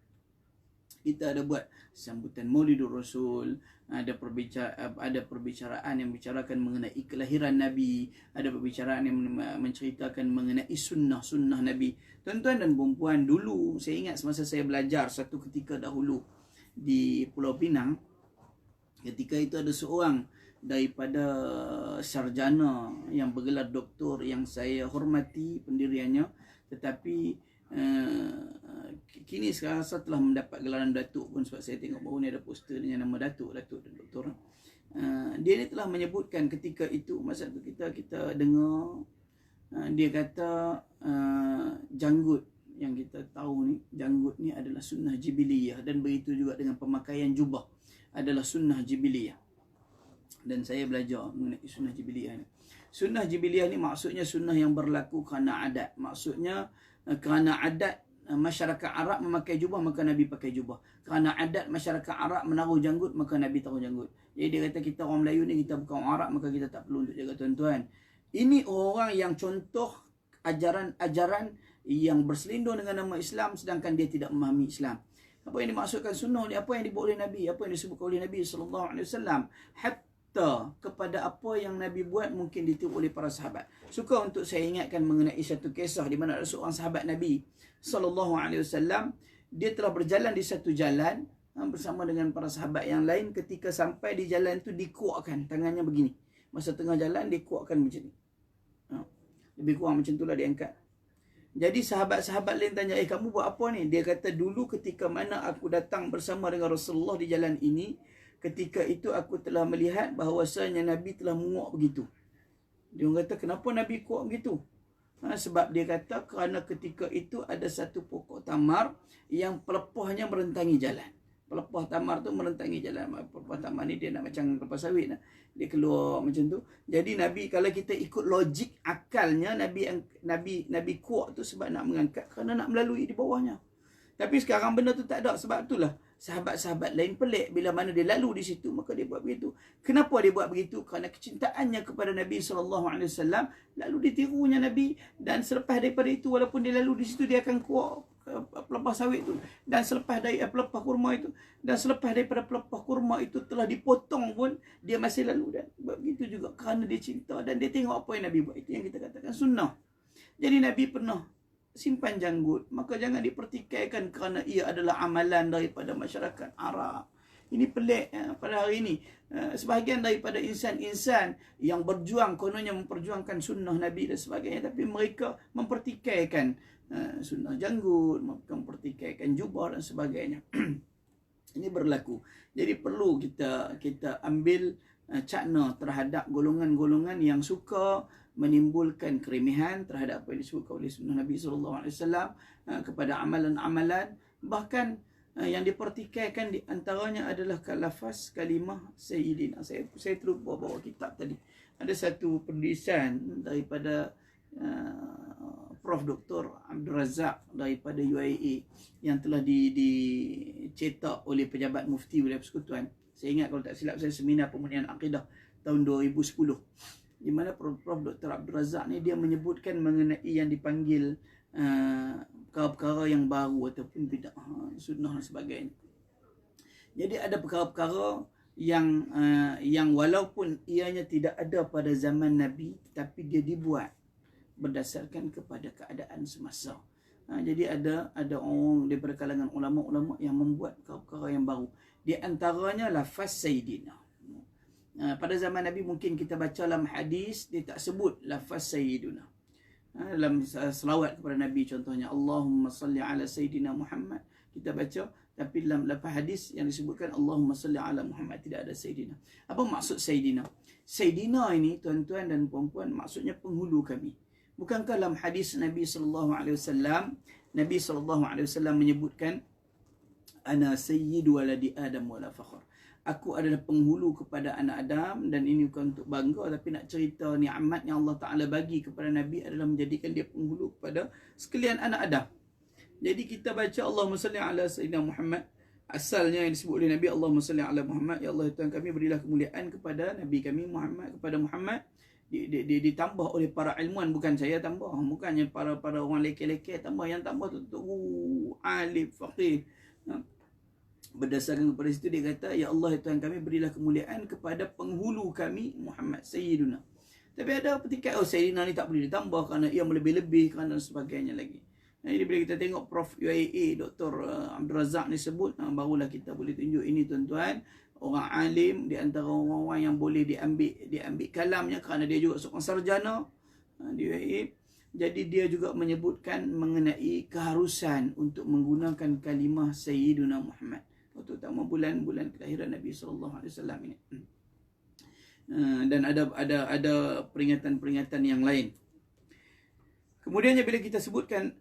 Kita ada buat sambutan Maulidur Rasul, ada perbicaraan yang bicarakan mengenai kelahiran Nabi, ada perbicaraan yang menceritakan mengenai sunnah Nabi. Tuan-tuan dan puan-puan, dulu saya ingat semasa saya belajar satu ketika dahulu di Pulau Pinang, ketika itu ada seorang daripada sarjana yang bergelar doktor yang saya hormati pendiriannya, tetapi kini sekarang saya telah mendapat gelaran Datuk pun, sebab saya tengok baru ni ada poster dengan nama Datuk dan Doktor. Dia ni telah menyebutkan ketika itu, masa tu kita dengar, dia kata janggut yang kita tahu ni, janggut ni adalah sunnah jibiliyah, dan begitu juga dengan pemakaian jubah adalah sunnah jibiliyah. Dan saya belajar mengenai sunnah jibiliyah ni. Sunnah jibiliyah ni maksudnya sunnah yang berlaku kerana adat. Maksudnya kerana adat masyarakat Arab memakai jubah, maka Nabi pakai jubah. Kerana adat masyarakat Arab menaruh janggut, maka Nabi taruh janggut. Jadi dia kata kita orang Melayu ni, kita bukan orang Arab, maka kita tak perlu untuk jaga. Tuan-tuan, ini orang yang contoh ajaran-ajaran yang berselindung dengan nama Islam sedangkan dia tidak memahami Islam. Apa yang dimaksudkan sunnah ni, apa yang dibuat oleh Nabi, apa yang disebutkan oleh Nabi SAW, kepada apa yang Nabi buat mungkin ditiru oleh para sahabat. Suka untuk saya ingatkan mengenai satu kisah di mana ada seorang sahabat Nabi SAW, dia telah berjalan di satu jalan bersama dengan para sahabat yang lain. Ketika sampai di jalan tu, dikuatkan tangannya begini. Masa tengah jalan dia kuatkan macam ni. Lebih kurang macam itulah dia angkat. Jadi sahabat-sahabat lain tanya, kamu buat apa ni? Dia kata, dulu ketika mana aku datang bersama dengan Rasulullah di jalan ini, ketika itu aku telah melihat bahawasanya Nabi telah menguat begitu. Dia kata, kenapa Nabi kuat begitu? Sebab dia kata kerana ketika itu ada satu pokok tamar yang pelepahnya merentangi jalan. Pelepah tamar tu merentangi jalan. Pelepah tamar ni dia nak macam kelapa sawit lah. Dia keluar macam tu. Jadi Nabi, kalau kita ikut logik akalnya, Nabi kuat tu sebab nak mengangkat, kerana nak melalui di bawahnya. Tapi sekarang benda tu tak ada. Sebab itulah sahabat-sahabat lain pelik. Bila mana dia lalu di situ, maka dia buat begitu. Kenapa dia buat begitu? Kerana kecintaannya kepada Nabi SAW. Lalu ditirunya Nabi. Dan selepas daripada itu, walaupun dia lalu di situ, dia akan kuat pelepah sawit itu. Dan selepas dari pelepah kurma itu. Dan selepas daripada pelepah kurma itu telah dipotong pun, dia masih lalu. Dan buat begitu juga kerana dia cinta. Dan dia tengok apa yang Nabi buat. Itu yang kita katakan sunnah. Jadi Nabi pernah simpan janggut, maka jangan dipertikaikan kerana ia adalah amalan daripada masyarakat Arab. Ini pelik pada hari ini. Sebahagian daripada insan-insan yang berjuang, kononnya memperjuangkan sunnah Nabi dan sebagainya, tapi mereka mempertikaikan sunnah janggut, mempertikaikan jubah dan sebagainya. Ini berlaku. Jadi perlu kita ambil cakna terhadap golongan-golongan yang suka menimbulkan keremehan terhadap apa yang disebutkan oleh sunnah Nabi SAW kepada amalan-amalan. Bahkan yang dipertikaikan di antaranya adalah lafaz kalimah Sayyidina. Saya terlupa bawa kitab tadi. Ada satu penulisan daripada Prof Dr. Abdul Razak daripada UIA yang telah dicetak oleh pejabat mufti Wilayah Persekutuan. Saya ingat kalau tak silap saya seminar pemurnian akidah tahun 2010. Di mana Prof Dr. Abdul Razak ni dia menyebutkan mengenai yang dipanggil perkara-perkara yang baru ataupun bid'ah, sunnah dan sebagainya. Jadi ada perkara-perkara yang walaupun ianya tidak ada pada zaman Nabi, tetapi dia dibuat berdasarkan kepada keadaan semasa. Jadi ada orang daripada kalangan ulama-ulama yang membuat perkara-perkara yang baru. Di antaranya lafaz Sayyidina. Pada zaman Nabi mungkin kita baca dalam hadis dia tak sebut lafaz Sayyidina. Dalam selawat kepada Nabi contohnya Allahumma salli ala Sayyidina Muhammad kita baca, tapi dalam lafaz hadis yang disebutkan Allahumma salli ala Muhammad tidak ada Sayyidina. Apa maksud Sayyidina? Sayyidina ini tuan-tuan dan puan-puan maksudnya penghulu kami. Bukankah dalam hadis Nabi SAW menyebutkan ana sayyidu waladi Adam wala fakhr. Aku adalah penghulu kepada anak Adam dan ini bukan untuk bangga, tapi nak cerita nikmat yang Allah Ta'ala bagi kepada Nabi adalah menjadikan dia penghulu kepada sekalian anak Adam. Jadi kita baca Allahumma salli ala Sayyidina Muhammad. Asalnya yang disebut oleh Nabi Allahumma salli ala Muhammad. Ya Allah Tuhan kami berilah kemuliaan kepada Nabi kami Muhammad, kepada Muhammad. Ditambah oleh para ilmuwan, bukan saya tambah, bukannya para orang leke-leke tambah, yang tambah tu alif faqih. Berdasarkan kepada situ dia kata ya Allah Tuhan kami berilah kemuliaan kepada penghulu kami Muhammad Sayyiduna. Tapi ada petikat Sayyidina ni tak boleh ditambah kerana ia melebih-lebih kerana sebagainya lagi. Jadi bila kita tengok Prof UIA Dr. Abdul Razak ni sebut, barulah kita boleh tunjuk ini tuan-tuan, orang alim di antara orang-orang yang boleh diambil kalamnya kerana dia juga seorang sarjana di UIA. Jadi dia juga menyebutkan mengenai keharusan untuk menggunakan kalimah Sayyiduna Muhammad, terutama bulan-bulan kelahiran Nabi SAW ini. Dan ada peringatan-peringatan yang lain. Kemudiannya bila kita sebutkan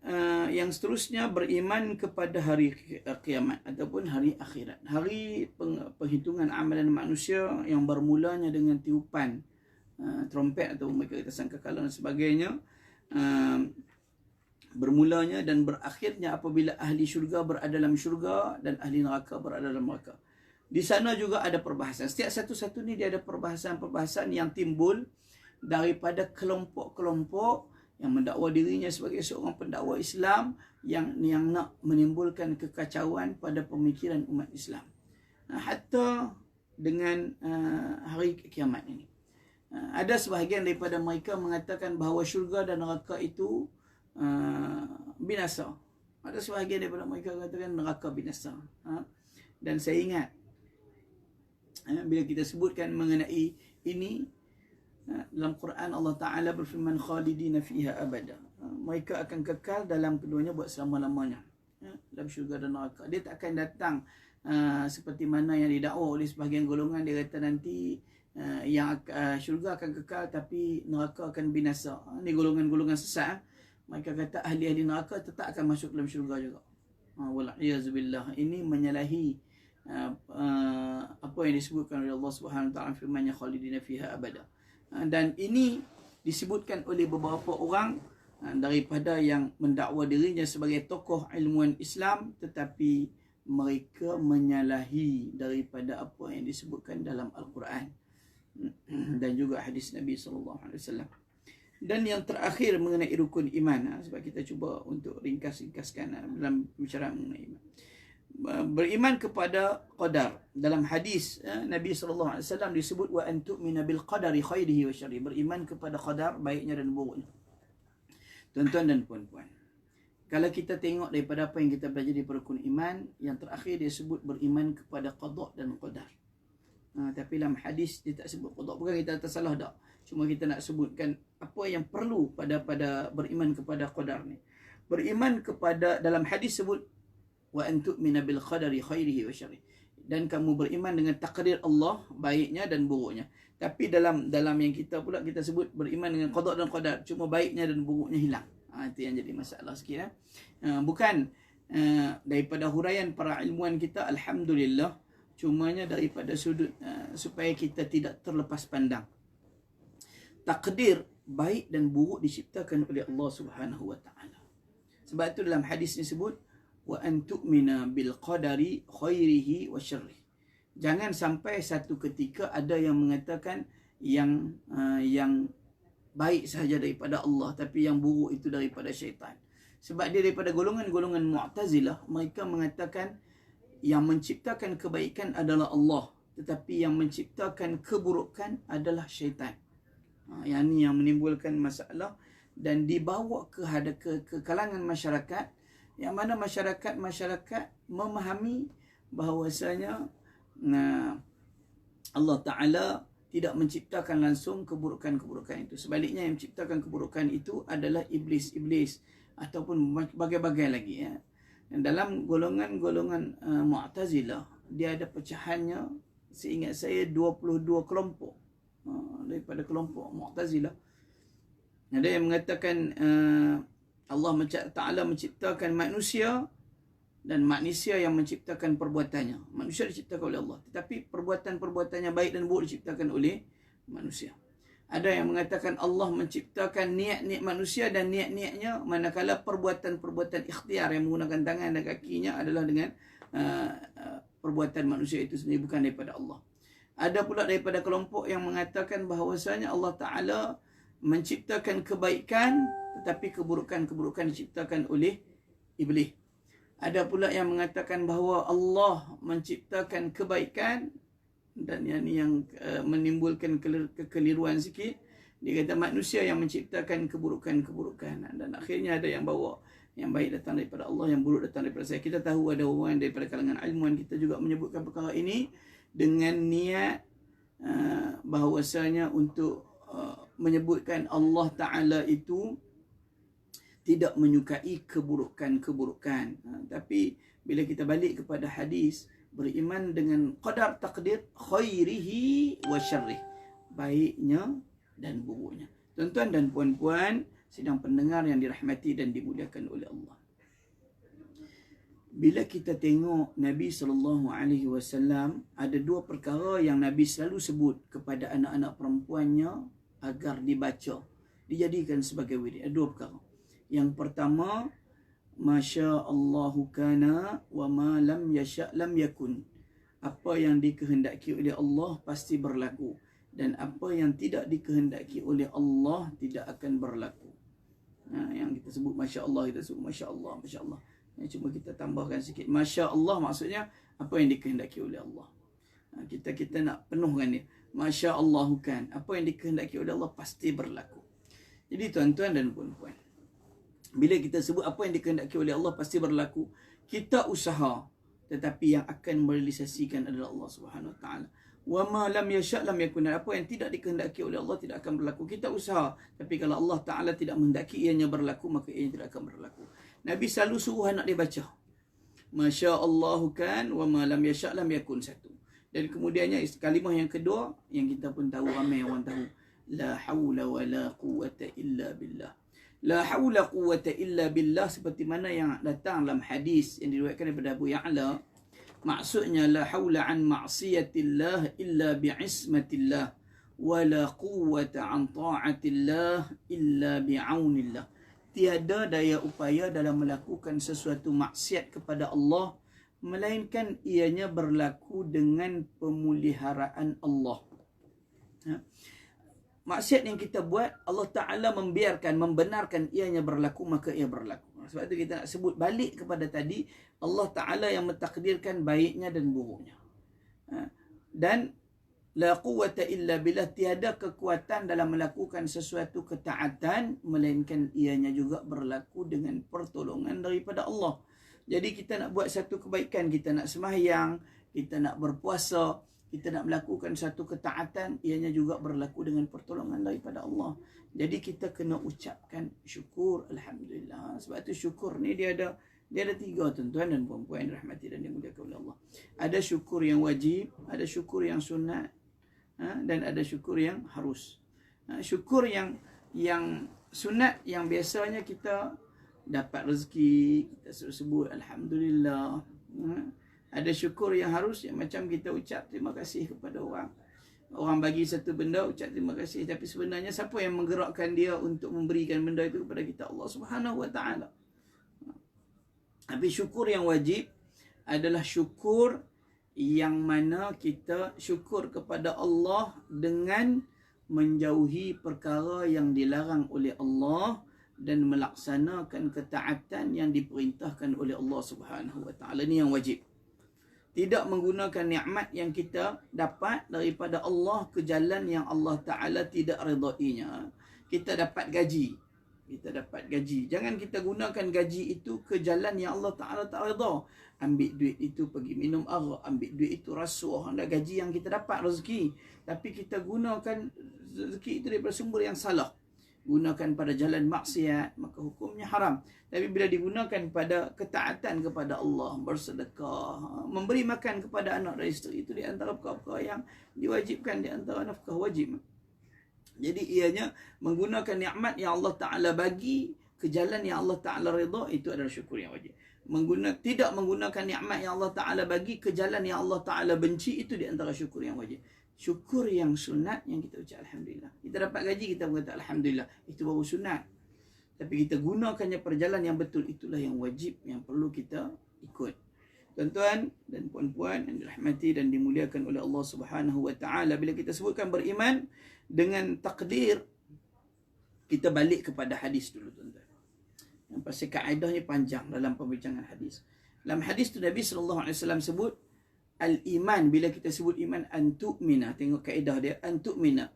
yang seterusnya, beriman kepada hari kiamat ataupun hari akhirat. Hari penghitungan amalan manusia yang bermulanya dengan tiupan trompet atau mereka kata sangkakala dan sebagainya. Bermulanya dan berakhirnya apabila ahli syurga berada dalam syurga dan ahli neraka berada dalam neraka. Di sana juga ada perbahasan. Setiap satu-satu ni dia ada perbahasan-perbahasan yang timbul daripada kelompok-kelompok yang mendakwa dirinya sebagai seorang pendakwa Islam yang nak menimbulkan kekacauan pada pemikiran umat Islam. Hatta dengan hari kiamat ini. Ada sebahagian daripada mereka mengatakan bahawa syurga dan neraka itu binasa. Ada sebahagian daripada mereka mengatakan neraka binasa. Dan saya ingat bila kita sebutkan mengenai ini, dalam Quran Allah Ta'ala berfirman khalidina fiha abada. Mereka akan kekal dalam keduanya buat selama-lamanya. Dalam syurga dan neraka. Dia tak akan datang seperti mana yang didakwa oleh sebahagian golongan. Dia kata nanti yang syurga akan kekal tapi neraka akan binasa. Ini golongan-golongan sesat. Mereka kata ahli-ahli neraka tetap akan masuk dalam syurga juga. Wal'iyazubillah. Ini menyalahi apa yang disebutkan oleh Allah Subhanahu Wa Ta'ala firman-Nya khalidina fiha abada. Dan ini disebutkan oleh beberapa orang daripada yang mendakwa dirinya sebagai tokoh ilmuwan Islam, tetapi mereka menyalahi daripada apa yang disebutkan dalam Al-Quran dan juga hadis Nabi SAW. Dan yang terakhir mengenai rukun iman, sebab kita cuba untuk ringkas-ringkaskan dalam bicara mengenai iman. Beriman kepada qadar. Dalam hadis Nabi SAW disebut wa antu'mina bil qadari khairihi wa syarrihi. Beriman kepada qadar, baiknya dan buruknya. Tuan-tuan dan puan-puan, kalau kita tengok daripada apa yang kita belajar di rukun iman, yang terakhir dia sebut beriman kepada qada dan qadar. Tapi dalam hadis dia tak sebut qada. Bukan kita tersalah tak, cuma kita nak sebutkan apa yang perlu pada beriman kepada qadar ni. Beriman kepada, dalam hadis sebut wa antu'mina bil qadari khairihi wa syarrihi, dan kamu beriman dengan takdir Allah, baiknya dan buruknya. Tapi dalam yang kita pula kita sebut beriman dengan qada dan qadar, cuma baiknya dan buruknya hilang. Itu yang jadi masalah sikit. Bukan daripada huraian para ilmuwan kita, alhamdulillah, cumanya daripada sudut supaya kita tidak terlepas pandang. Takdir baik dan buruk diciptakan oleh Allah Subhanahu wa taala. Sebab itu dalam hadis disebut wa an tu'mina bil qadari khairihi wa syarrihi. Jangan sampai satu ketika ada yang mengatakan yang baik sahaja daripada Allah tapi yang buruk itu daripada syaitan. Sebab dia daripada golongan-golongan Mu'tazilah, mereka mengatakan yang menciptakan kebaikan adalah Allah, tetapi yang menciptakan keburukan adalah syaitan. Yang ni yang menimbulkan masalah dan dibawa ke kalangan masyarakat, yang mana masyarakat memahami bahawasanya Allah Ta'ala tidak menciptakan langsung keburukan-keburukan itu. Sebaliknya yang menciptakan keburukan itu adalah iblis-iblis ataupun bagai-bagai lagi. Dan dalam golongan-golongan Mu'tazilah, dia ada pecahannya, seingat saya 22 kelompok daripada kelompok Mu'tazilah. Ada yang mengatakan Allah Ta'ala menciptakan manusia dan manusia yang menciptakan perbuatannya. Manusia diciptakan oleh Allah, tetapi perbuatan-perbuatannya baik dan buruk diciptakan oleh manusia. Ada yang mengatakan Allah menciptakan niat-niat manusia dan niat-niatnya, manakala perbuatan-perbuatan ikhtiar yang menggunakan tangan dan kakinya adalah dengan perbuatan manusia itu sendiri, bukan daripada Allah. Ada pula daripada kelompok yang mengatakan bahawasanya Allah Ta'ala menciptakan kebaikan, tetapi keburukan-keburukan diciptakan oleh iblis. Ada pula yang mengatakan bahawa Allah menciptakan kebaikan, dan yang menimbulkan kekeliruan sikit. Dia kata manusia yang menciptakan keburukan-keburukan. Dan akhirnya ada yang bawa yang baik datang daripada Allah, yang buruk datang daripada saya. Kita tahu ada orang daripada kalangan ilmuwan kita juga menyebutkan perkara ini dengan niat bahawasanya untuk menyebutkan Allah Ta'ala itu tidak menyukai keburukan-keburukan. Tapi bila kita balik kepada hadis, beriman dengan qadar takdir khairihi wa syarrih, baiknya dan buruknya. Tuan-tuan dan puan-puan sidang pendengar yang dirahmati dan dimuliakan oleh Allah. Bila kita tengok Nabi SAW, ada dua perkara yang Nabi selalu sebut kepada anak-anak perempuannya agar dibaca, dijadikan sebagai wirid. Ada dua perkara. Yang pertama, Masya Allahu kana wa ma lam yasha' lam yakun. Apa yang dikehendaki oleh Allah pasti berlaku, dan apa yang tidak dikehendaki oleh Allah tidak akan berlaku. Yang kita sebut Masya Allah, kita sebut Masya Allah, Masya Allah. Cuma kita tambahkan sikit. Masya Allah maksudnya apa yang dikehendaki oleh Allah. Kita nak penuhkan dia. Masya Allah kan, apa yang dikehendaki oleh Allah pasti berlaku. Jadi tuan-tuan dan puan-puan, bila kita sebut apa yang dikehendaki oleh Allah pasti berlaku, kita usaha, tetapi yang akan merealisasikan adalah Allah Subhanahu Wa Taala. Wa ma lam yasha' lam yakun. Apa yang tidak dikehendaki oleh Allah tidak akan berlaku. Kita usaha, tapi kalau Allah Taala tidak menghendaki ianya berlaku, maka ianya tidak akan berlaku. Nabi selalu suruh anak dia baca Masya Allah kan wa ma lam yasha' lam yakun, satu. Dan kemudiannya kalimah yang kedua yang kita pun tahu, ramai orang tahu, la haula wa la quwwata illa billah. La haula quwwata illa billah, seperti mana yang datang dalam hadis yang diriwayatkan daripada Abu Ya'la. Maksudnya la haula an ma'siyatillah illa bi'ismatillah wa la quwwata an ta'atillah illa bi'aunillah. Tiada daya upaya dalam melakukan sesuatu maksiat kepada Allah melainkan ianya berlaku dengan pemeliharaan Allah. Maksiat yang kita buat, Allah Ta'ala membiarkan, membenarkan ianya berlaku, maka ia berlaku. Sebab itu kita nak sebut balik kepada tadi, Allah Ta'ala yang mentakdirkan baiknya dan buruknya. Dan la quwwata illa billah, tiada kekuatan dalam melakukan sesuatu ketaatan melainkan ianya juga berlaku dengan pertolongan daripada Allah. Jadi kita nak buat satu kebaikan, kita nak sembahyang, kita nak berpuasa, kita nak melakukan satu ketaatan, ianya juga berlaku dengan pertolongan daripada Allah. Jadi kita kena ucapkan syukur, alhamdulillah. Sebab tu syukur ni dia ada tiga, tuan-tuan dan puan-puan yang dirahmati dan dimuliakan oleh Allah. Ada syukur yang wajib, ada syukur yang sunat, dan ada syukur yang harus. Syukur yang sunat, yang biasanya kita dapat rezeki, kita sebut alhamdulillah. Ada syukur yang harus, yang macam kita ucap terima kasih kepada orang. Orang bagi satu benda, ucap terima kasih. Tapi sebenarnya siapa yang menggerakkan dia untuk memberikan benda itu kepada kita? Allah Subhanahu Wa Taala. Tapi syukur yang wajib adalah syukur yang mana kita syukur kepada Allah dengan menjauhi perkara yang dilarang oleh Allah dan melaksanakan ketaatan yang diperintahkan oleh Allah Subhanahu Wa Taala. Ini yang wajib. Tidak menggunakan nikmat yang kita dapat daripada Allah ke jalan yang Allah Ta'ala tidak redainya. Kita dapat gaji. Jangan kita gunakan gaji itu ke jalan yang Allah Ta'ala tak redha. Ambil duit itu pergi minum arak. Ambil duit itu rasuah. Ada gaji yang kita dapat rezeki. Tapi kita gunakan rezeki itu daripada sumber yang salah. Gunakan pada jalan maksiat, maka hukumnya haram. Tapi bila digunakan pada ketaatan kepada Allah, bersedekah, memberi makan kepada anak dan isteri, itu di antara perkara yang diwajibkan, di antara nafkah wajib. Jadi ianya menggunakan nikmat yang Allah Ta'ala bagi ke jalan yang Allah Ta'ala redha, itu adalah syukur yang wajib. Tidak menggunakan nikmat yang Allah Ta'ala bagi ke jalan yang Allah Ta'ala benci, itu di antara syukur yang wajib. Syukur yang sunat yang kita ucap Alhamdulillah. Kita dapat gaji, kita berkata Alhamdulillah. Itu baru sunat. Tapi kita gunakannya perjalanan yang betul. Itulah yang wajib, yang perlu kita ikut. Tuan-tuan dan puan-puan yang dirahmati dan dimuliakan oleh Allah Subhanahu Wa Taala, bila kita sebutkan beriman dengan takdir, kita balik kepada hadis dulu, tuan-tuan. Yang pasal kaedah ni panjang dalam pembincangan hadis. Dalam hadis tu Nabi SAW sebut al-iman. Bila kita sebut iman, antu'mina, tengok kaedah dia, antu'mina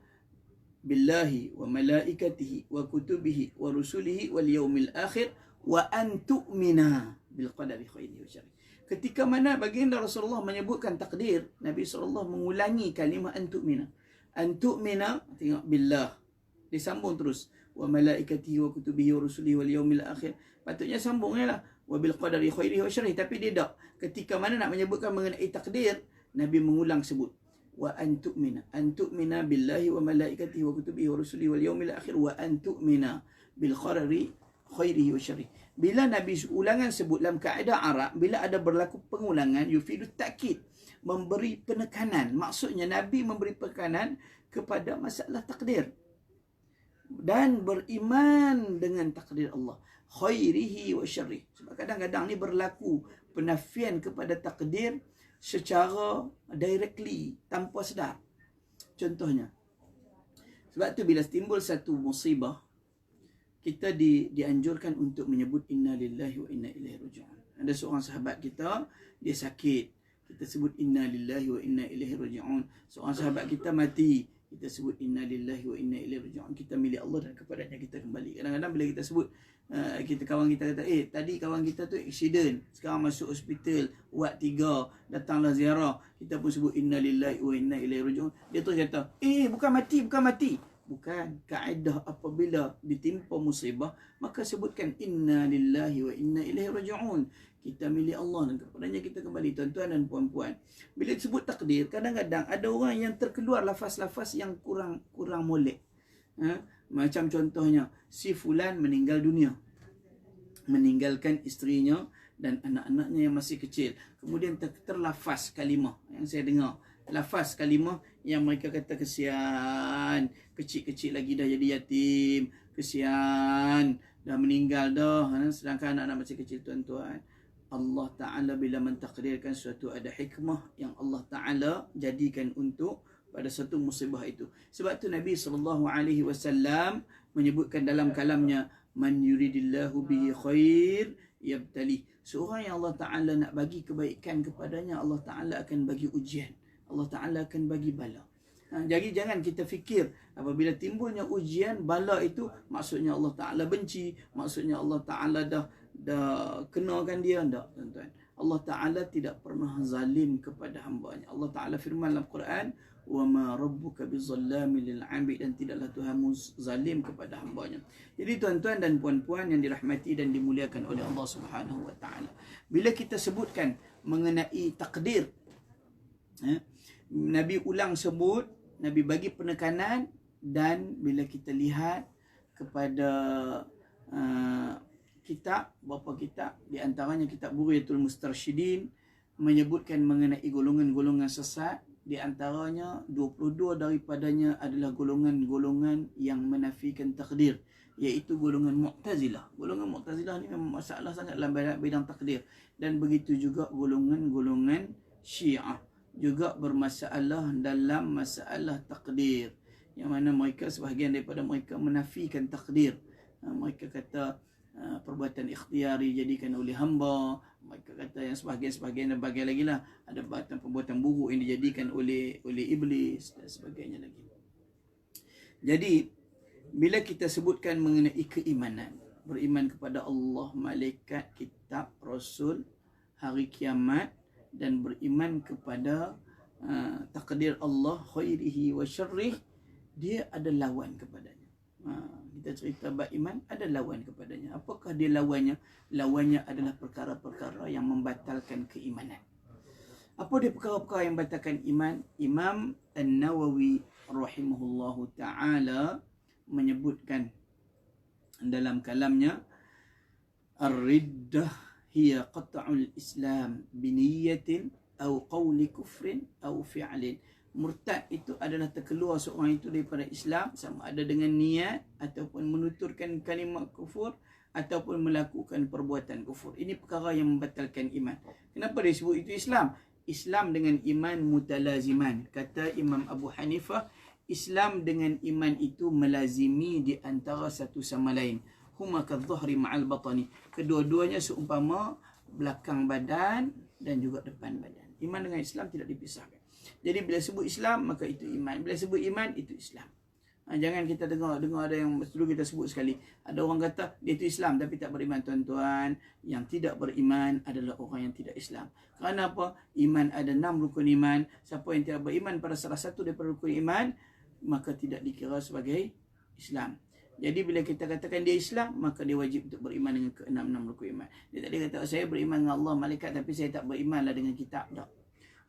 billahi wa malaikatihi wa kutubihi wa rusulihi wal yaumil akhir wa antu'mina bil qadari khairihi wa syarrihi. Ketika mana baginda Rasulullah menyebutkan takdir, Nabi SAW mengulangi kalimah antu'mina. Antu'mina, tengok, billah, disambung terus, wa malaikatihi wa kutubihi wa rusulihi wal yaumil akhir. Patutnya sambungnya lah, wa bil qadari khairihi wa syarrihi. Tapi dia tak. Ketika mana nak menyebutkan mengenai takdir, Nabi mengulang sebut wa antu'mina billahi wa malaikatihi wa kutubihi wa rusulihi wal yaumil akhir wa antu'mina bil qadari khairihi wa syarrihi. Bila Nabi ulangan sebut dalam kaedah Arab, bila ada berlaku pengulangan, yufidu ta'kid, memberi penekanan. Maksudnya Nabi memberi penekanan kepada masalah takdir dan beriman dengan takdir Allah, khairihi wa syarrihi. Sebab kadang-kadang ni berlaku penafian kepada takdir secara directly, tanpa sedar. Contohnya, sebab tu bila timbul satu musibah, kita dianjurkan untuk menyebut inna lillahi wa inna ilaihi raji'un. Ada seorang sahabat kita, dia sakit, kita sebut inna lillahi wa inna ilaihi raji'un. Seorang sahabat kita mati, kita sebut inna lillahi wa inna ilaihi raji'un. Kita milik Allah dan kepadanya kita kembali. Kadang-kadang bila kita sebut, kawan kita kata, tadi kawan kita tu accident, sekarang masuk hospital, ward 3, datanglah ziarah, kita pun sebut inna lillahi wa inna ilaihi raji'un. Dia terus kata, bukan mati. Bukan. Kaedah apabila ditimpa musibah, maka sebutkan inna lillahi wa inna ilaihi raji'un. Kita milik Allah dan kepadanya kita kembali. Tuan-tuan dan puan-puan, bila disebut takdir, kadang-kadang ada orang yang terkeluar lafaz-lafaz yang kurang molek. Macam contohnya, si fulan meninggal dunia, meninggalkan isterinya dan anak-anaknya yang masih kecil. Kemudian terlafaz kalimah yang saya dengar, lafaz kalimah yang mereka kata kesian, kecil-kecil lagi dah jadi yatim, kesian, dah meninggal dah, sedangkan anak-anak masih kecil. Tuan-tuan, Allah Ta'ala bila mentakdirkan sesuatu, ada hikmah yang Allah Ta'ala jadikan untuk pada satu musibah itu. Sebab tu Nabi SAW menyebutkan dalam kalamnya, man yuridillahu bihi khair yabtali. Seorang yang Allah Ta'ala nak bagi kebaikan kepadanya, Allah Ta'ala akan bagi ujian, Allah Ta'ala akan bagi bala. Jadi jangan kita fikir apabila timbulnya ujian, bala itu maksudnya Allah Ta'ala benci, maksudnya Allah Ta'ala dah kenakan dia. Tak, tuan-tuan. Allah Ta'ala tidak pernah zalim kepada hambanya. Allah Ta'ala firman dalam Quran, wa ma rabbuka bizallamin lil 'abid, dan tidaklah Tuhanmu zalim kepada hambanya. Jadi tuan-tuan dan puan-puan yang dirahmati dan dimuliakan oleh Allah Subhanahu wa Ta'ala, bila kita sebutkan mengenai takdir, Nabi ulang sebut, Nabi bagi penekanan. Dan bila kita lihat kepada kitab, beberapa kitab, di antaranya kitab Bugyatul Mustarsyidin, menyebutkan mengenai golongan-golongan sesat, Di antaranya 22 daripadanya adalah golongan-golongan yang menafikan takdir, iaitu golongan Mu'tazilah. Golongan Mu'tazilah ni memang masalah sangat dalam bidang takdir. Dan begitu juga golongan-golongan Syiah juga bermasalah dalam masalah takdir, yang mana mereka, sebahagian daripada mereka menafikan takdir. Mereka kata perbuatan ikhtiari jadikan oleh hamba. Mereka kata yang sebahagian dan bahagian lagi lah, ada perbuatan buruk yang dijadikan oleh iblis dan sebagainya lagi. Jadi bila kita sebutkan mengenai keimanan, beriman kepada Allah, malaikat, kitab, rasul, hari kiamat, dan beriman kepada takdir Allah khairihi wa syarrih, dia ada lawan kepadanya. Kita cerita bab iman, ada lawan kepadanya. Apakah dia lawannya? Lawannya adalah perkara-perkara yang membatalkan keimanan. Apa dia perkara-perkara yang membatalkan iman? Imam An-Nawawi rahimahullahu ta'ala menyebutkan dalam kalamnya, Ar-riddah hiya qat'ul Islam biniyatin atau qawli kufrin atau fi'lin. Murtad itu adalah terkeluar seorang itu daripada Islam, sama ada dengan niat ataupun menuturkan kalimat kufur ataupun melakukan perbuatan kufur. Ini perkara yang membatalkan iman. Kenapa disebut itu Islam? Islam dengan iman mutalaziman. Kata Imam Abu Hanifah, Islam dengan iman itu melazimi di antara satu sama lain. Huma kadh-dhahri ma'al batani. Kedua-duanya seumpama belakang badan dan juga depan badan. Iman dengan Islam tidak dipisahkan. Jadi bila sebut Islam, maka itu iman. Bila sebut iman, itu Islam. Jangan kita dengar ada yang dulu kita sebut sekali. Ada orang kata dia itu Islam tapi tak beriman. Tuan-tuan, yang tidak beriman adalah orang yang tidak Islam. Kerana apa? Iman ada 6 rukun iman. Siapa yang tidak beriman pada salah satu daripada rukun iman, maka tidak dikira sebagai Islam. Jadi bila kita katakan dia Islam, maka dia wajib untuk beriman dengan ke-6 rukun iman. Dia tak boleh kata saya beriman dengan Allah, malaikat, tapi saya tak berimanlah dengan kitab. Tak.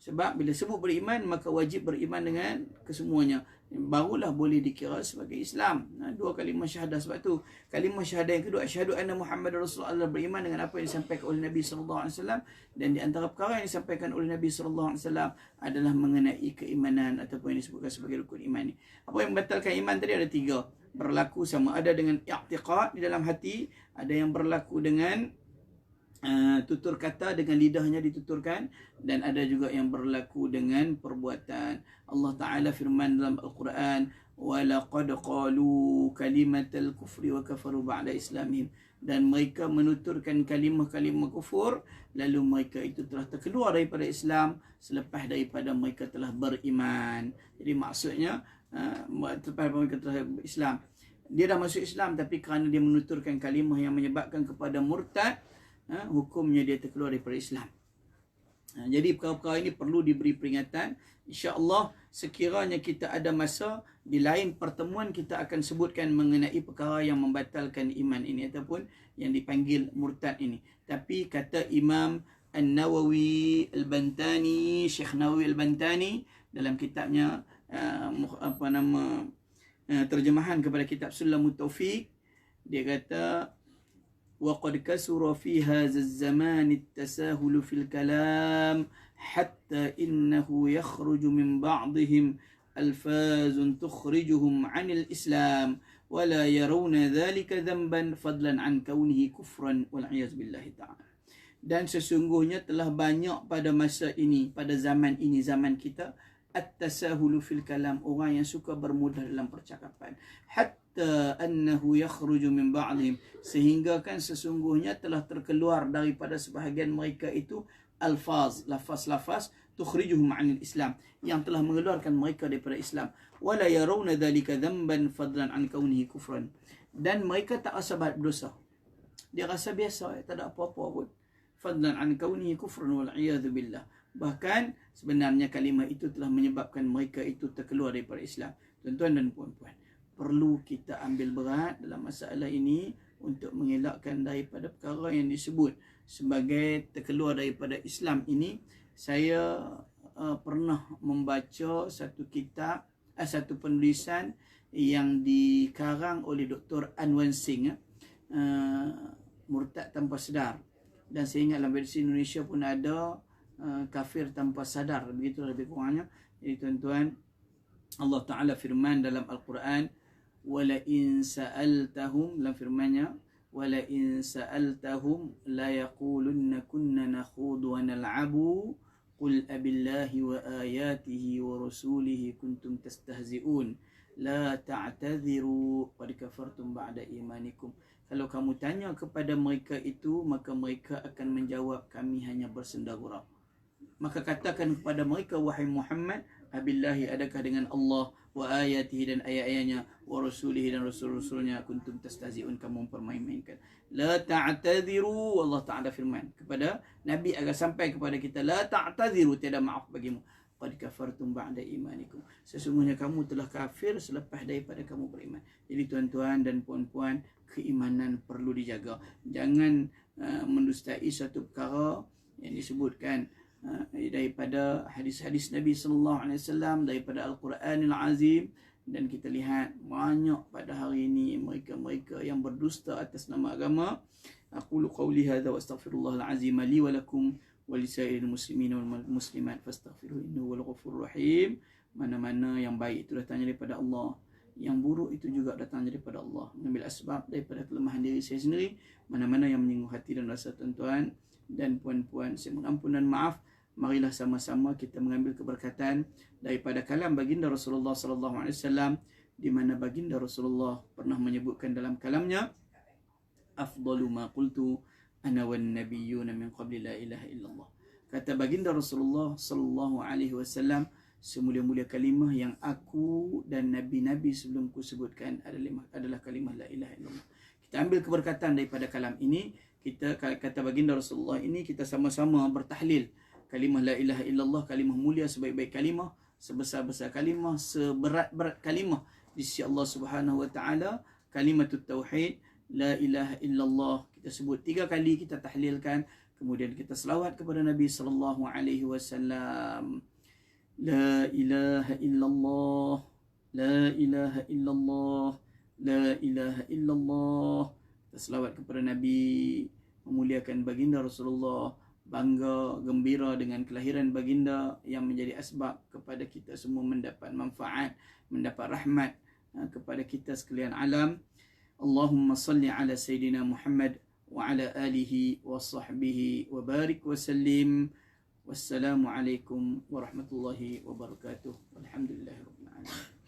Sebab bila sebut beriman, maka wajib beriman dengan kesemuanya. Barulah boleh dikira sebagai Islam. 2 kalimah syahadah. Sebab tu kalimah syahadah yang kedua, asyhadu anna Muhammad Rasulullah, beriman dengan apa yang disampaikan oleh Nabi SAW. Dan di antara perkara yang disampaikan oleh Nabi SAW adalah mengenai keimanan ataupun yang disebutkan sebagai rukun iman ni. Apa yang membatalkan iman tadi ada 3. Berlaku sama ada dengan i'tiqad di dalam hati, ada yang berlaku dengan tutur kata, dengan lidahnya dituturkan, dan ada juga yang berlaku dengan perbuatan. Allah Ta'ala firman dalam Al-Quran, وَلَقَدْ قَالُوا كَلِمَةَ الْكُفْرِ وَكَفَرُوا بَعْدَ إِسْلَامِهِمْ. Dan mereka menuturkan kalimah-kalimah kufur, lalu mereka itu telah terkeluar daripada Islam selepas daripada mereka telah beriman. Jadi maksudnya selepas mereka telah Islam, dia dah masuk Islam, tapi kerana dia menuturkan kalimah yang menyebabkan kepada murtad, hukumnya dia terkeluar daripada Islam. Jadi perkara-perkara ini perlu diberi peringatan. InsyaAllah sekiranya kita ada masa, di lain pertemuan kita akan sebutkan mengenai perkara yang membatalkan iman ini ataupun yang dipanggil murtad ini. Tapi kata Imam An-Nawawi Al-Bantani, Syekh Nawawi Al-Bantani dalam kitabnya terjemahan kepada kitab Sulamut Taufiq, dia kata وَقَدْ كَسُرَ فِي هَذَا الزَّمَانِ التَّسَاهُلُ فِي الْكَلَامِ حَتَّى إِنَّهُ يَخْرُجُ مِنْ بَعْضِهِمْ أَلْفَاظٌ تُخْرِجُهُمْ عَنِ الْإِسْلَامِ وَلَا يَرَوْنَ ذَلِكَ ذَنْبًا فَضْلًا عَنْ كَوْنِهِ كُفْرًا وَالْعِيَاذُ بِاللَّهِ تَعَالَى. Dan sesungguhnya telah banyak pada masa ini, pada zaman ini, zaman kita, at-tasahulu fil kalam, orang yang suka bermudah dalam percakapan. Hatta annahu yakhruju min ba'dihim, sehingga kan sesungguhnya telah terkeluar daripada sebahagian mereka itu alfaz, lafaz-lafaz tukhrijuhum 'anil Islam, yang telah mengeluarkan mereka daripada Islam. Wala yarawna dhalika dhanban fadlan 'an kaunihi kufran, dan mereka tak rasa berdosa. Dia rasa biasa, tak ada apa-apa pun. Fadlan 'an kaunihi kufran wal 'iyadzu billah. Bahkan sebenarnya kalimah itu telah menyebabkan mereka itu terkeluar daripada Islam. Tuan-tuan dan puan-puan, perlu kita ambil berat dalam masalah ini untuk mengelakkan daripada perkara yang disebut sebagai terkeluar daripada Islam ini. Saya pernah membaca satu kitab, satu penulisan yang dikarang oleh Dr. Anwan Singh, Murtad Tanpa Sedar. Dan saya ingat dalam versi Indonesia pun ada Kafir Tanpa Sadar, begitu lebih kurangnya. Jadi tuan-tuan, Allah Ta'ala firman dalam Al-Quran, وَلَئِنْ سَأَلْتَهُمْ, dalam firmannya, وَلَئِنْ سَأَلْتَهُمْ لَيَقُولُنَّ كُنَّ نَخُوضُ وَنَلْعَبُ قُلْ أَبِاللَّهِ وَآيَاتِهِ وَرَسُولِهِ كُنْتُمْ تَسْتَهْزِئُونَ لَا تَعْتَذِرُوا قَدْ كَفَرْتُمْ بَعْدَ إِيمَانِكُمْ. Kalau kamu tanya kepada mereka itu, maka mereka akan menjawab, kami hanya bersenda gurau. Maka katakan kepada mereka, wahai Muhammad, abillahi, adakah dengan Allah, wa ayatihi, dan ayat-ayatnya, wa rasulihi, dan rasul-rasulnya, kuntum tastahzi'un, kamu mempermain-mainkan. La ta'tadhiru, Allah Ta'ala firman kepada Nabi agar sampai kepada kita, la ta'tadhiru, tiada maaf bagimu. Qad kafartum ba'da imanikum, sesungguhnya kamu telah kafir selepas daripada kamu beriman. Jadi tuan-tuan dan puan-puan, keimanan perlu dijaga. Jangan mendustai satu perkara yang disebutkan daripada hadis-hadis Nabi sallallahu alaihi wasallam, daripada Al-Quranil Azim. Dan kita lihat banyak pada hari ini mereka-mereka yang berdusta atas nama agama. Aqulu qawli hadza wa astaghfirullahal azim li wa lakum wa lisairil muslimin wal muslimat fastaghfiruhu innahu wal ghafurur rahim. Mana-mana yang baik itu datang daripada Allah, yang buruk itu juga datang daripada Allah. Mengambil asbab daripada kelemahan diri saya sendiri. Mana-mana yang menyinggung hati dan rasa tuan-tuan dan puan-puan, saya mengampun dan maaf. Marilah sama-sama kita mengambil keberkatan daripada kalam baginda Rasulullah sallallahu alaihi wasallam, di mana baginda Rasulullah pernah menyebutkan dalam kalamnya, afdalu ma qultu ana wan nabiyyuna min qabli la ilaha illallah. Kata baginda Rasulullah sallallahu alaihi wasallam, semulia-mulia kalimah yang aku dan nabi-nabi sebelumku sebutkan adalah kalimah la ilaha illallah. Kita ambil keberkatan daripada kalam ini. Kita kata baginda Rasulullah ini, kita sama-sama bertahlil kalimah la ilaha illallah, kalimah mulia, sebaik-baik kalimah, sebesar-besar kalimah, seberat-berat kalimah di sisi Allah Subhanahu wa taala. Kalimatut tauhid, la ilaha illallah, kita sebut 3 kali, kita tahlilkan, kemudian kita selawat kepada Nabi sallallahu alaihi wasallam. La ilaha illallah, la ilaha illallah, la ilaha illallah. Kita selawat kepada Nabi, memuliakan baginda Rasulullah, bangga, gembira dengan kelahiran baginda yang menjadi asbab kepada kita semua mendapat manfaat, mendapat rahmat kepada kita sekalian alam. Allahumma salli ala Sayyidina Muhammad wa ala alihi wa sahbihi wa barik wa sallim. Wassalamualaikum warahmatullahi wabarakatuh. Walhamdulillahirabbil alamin.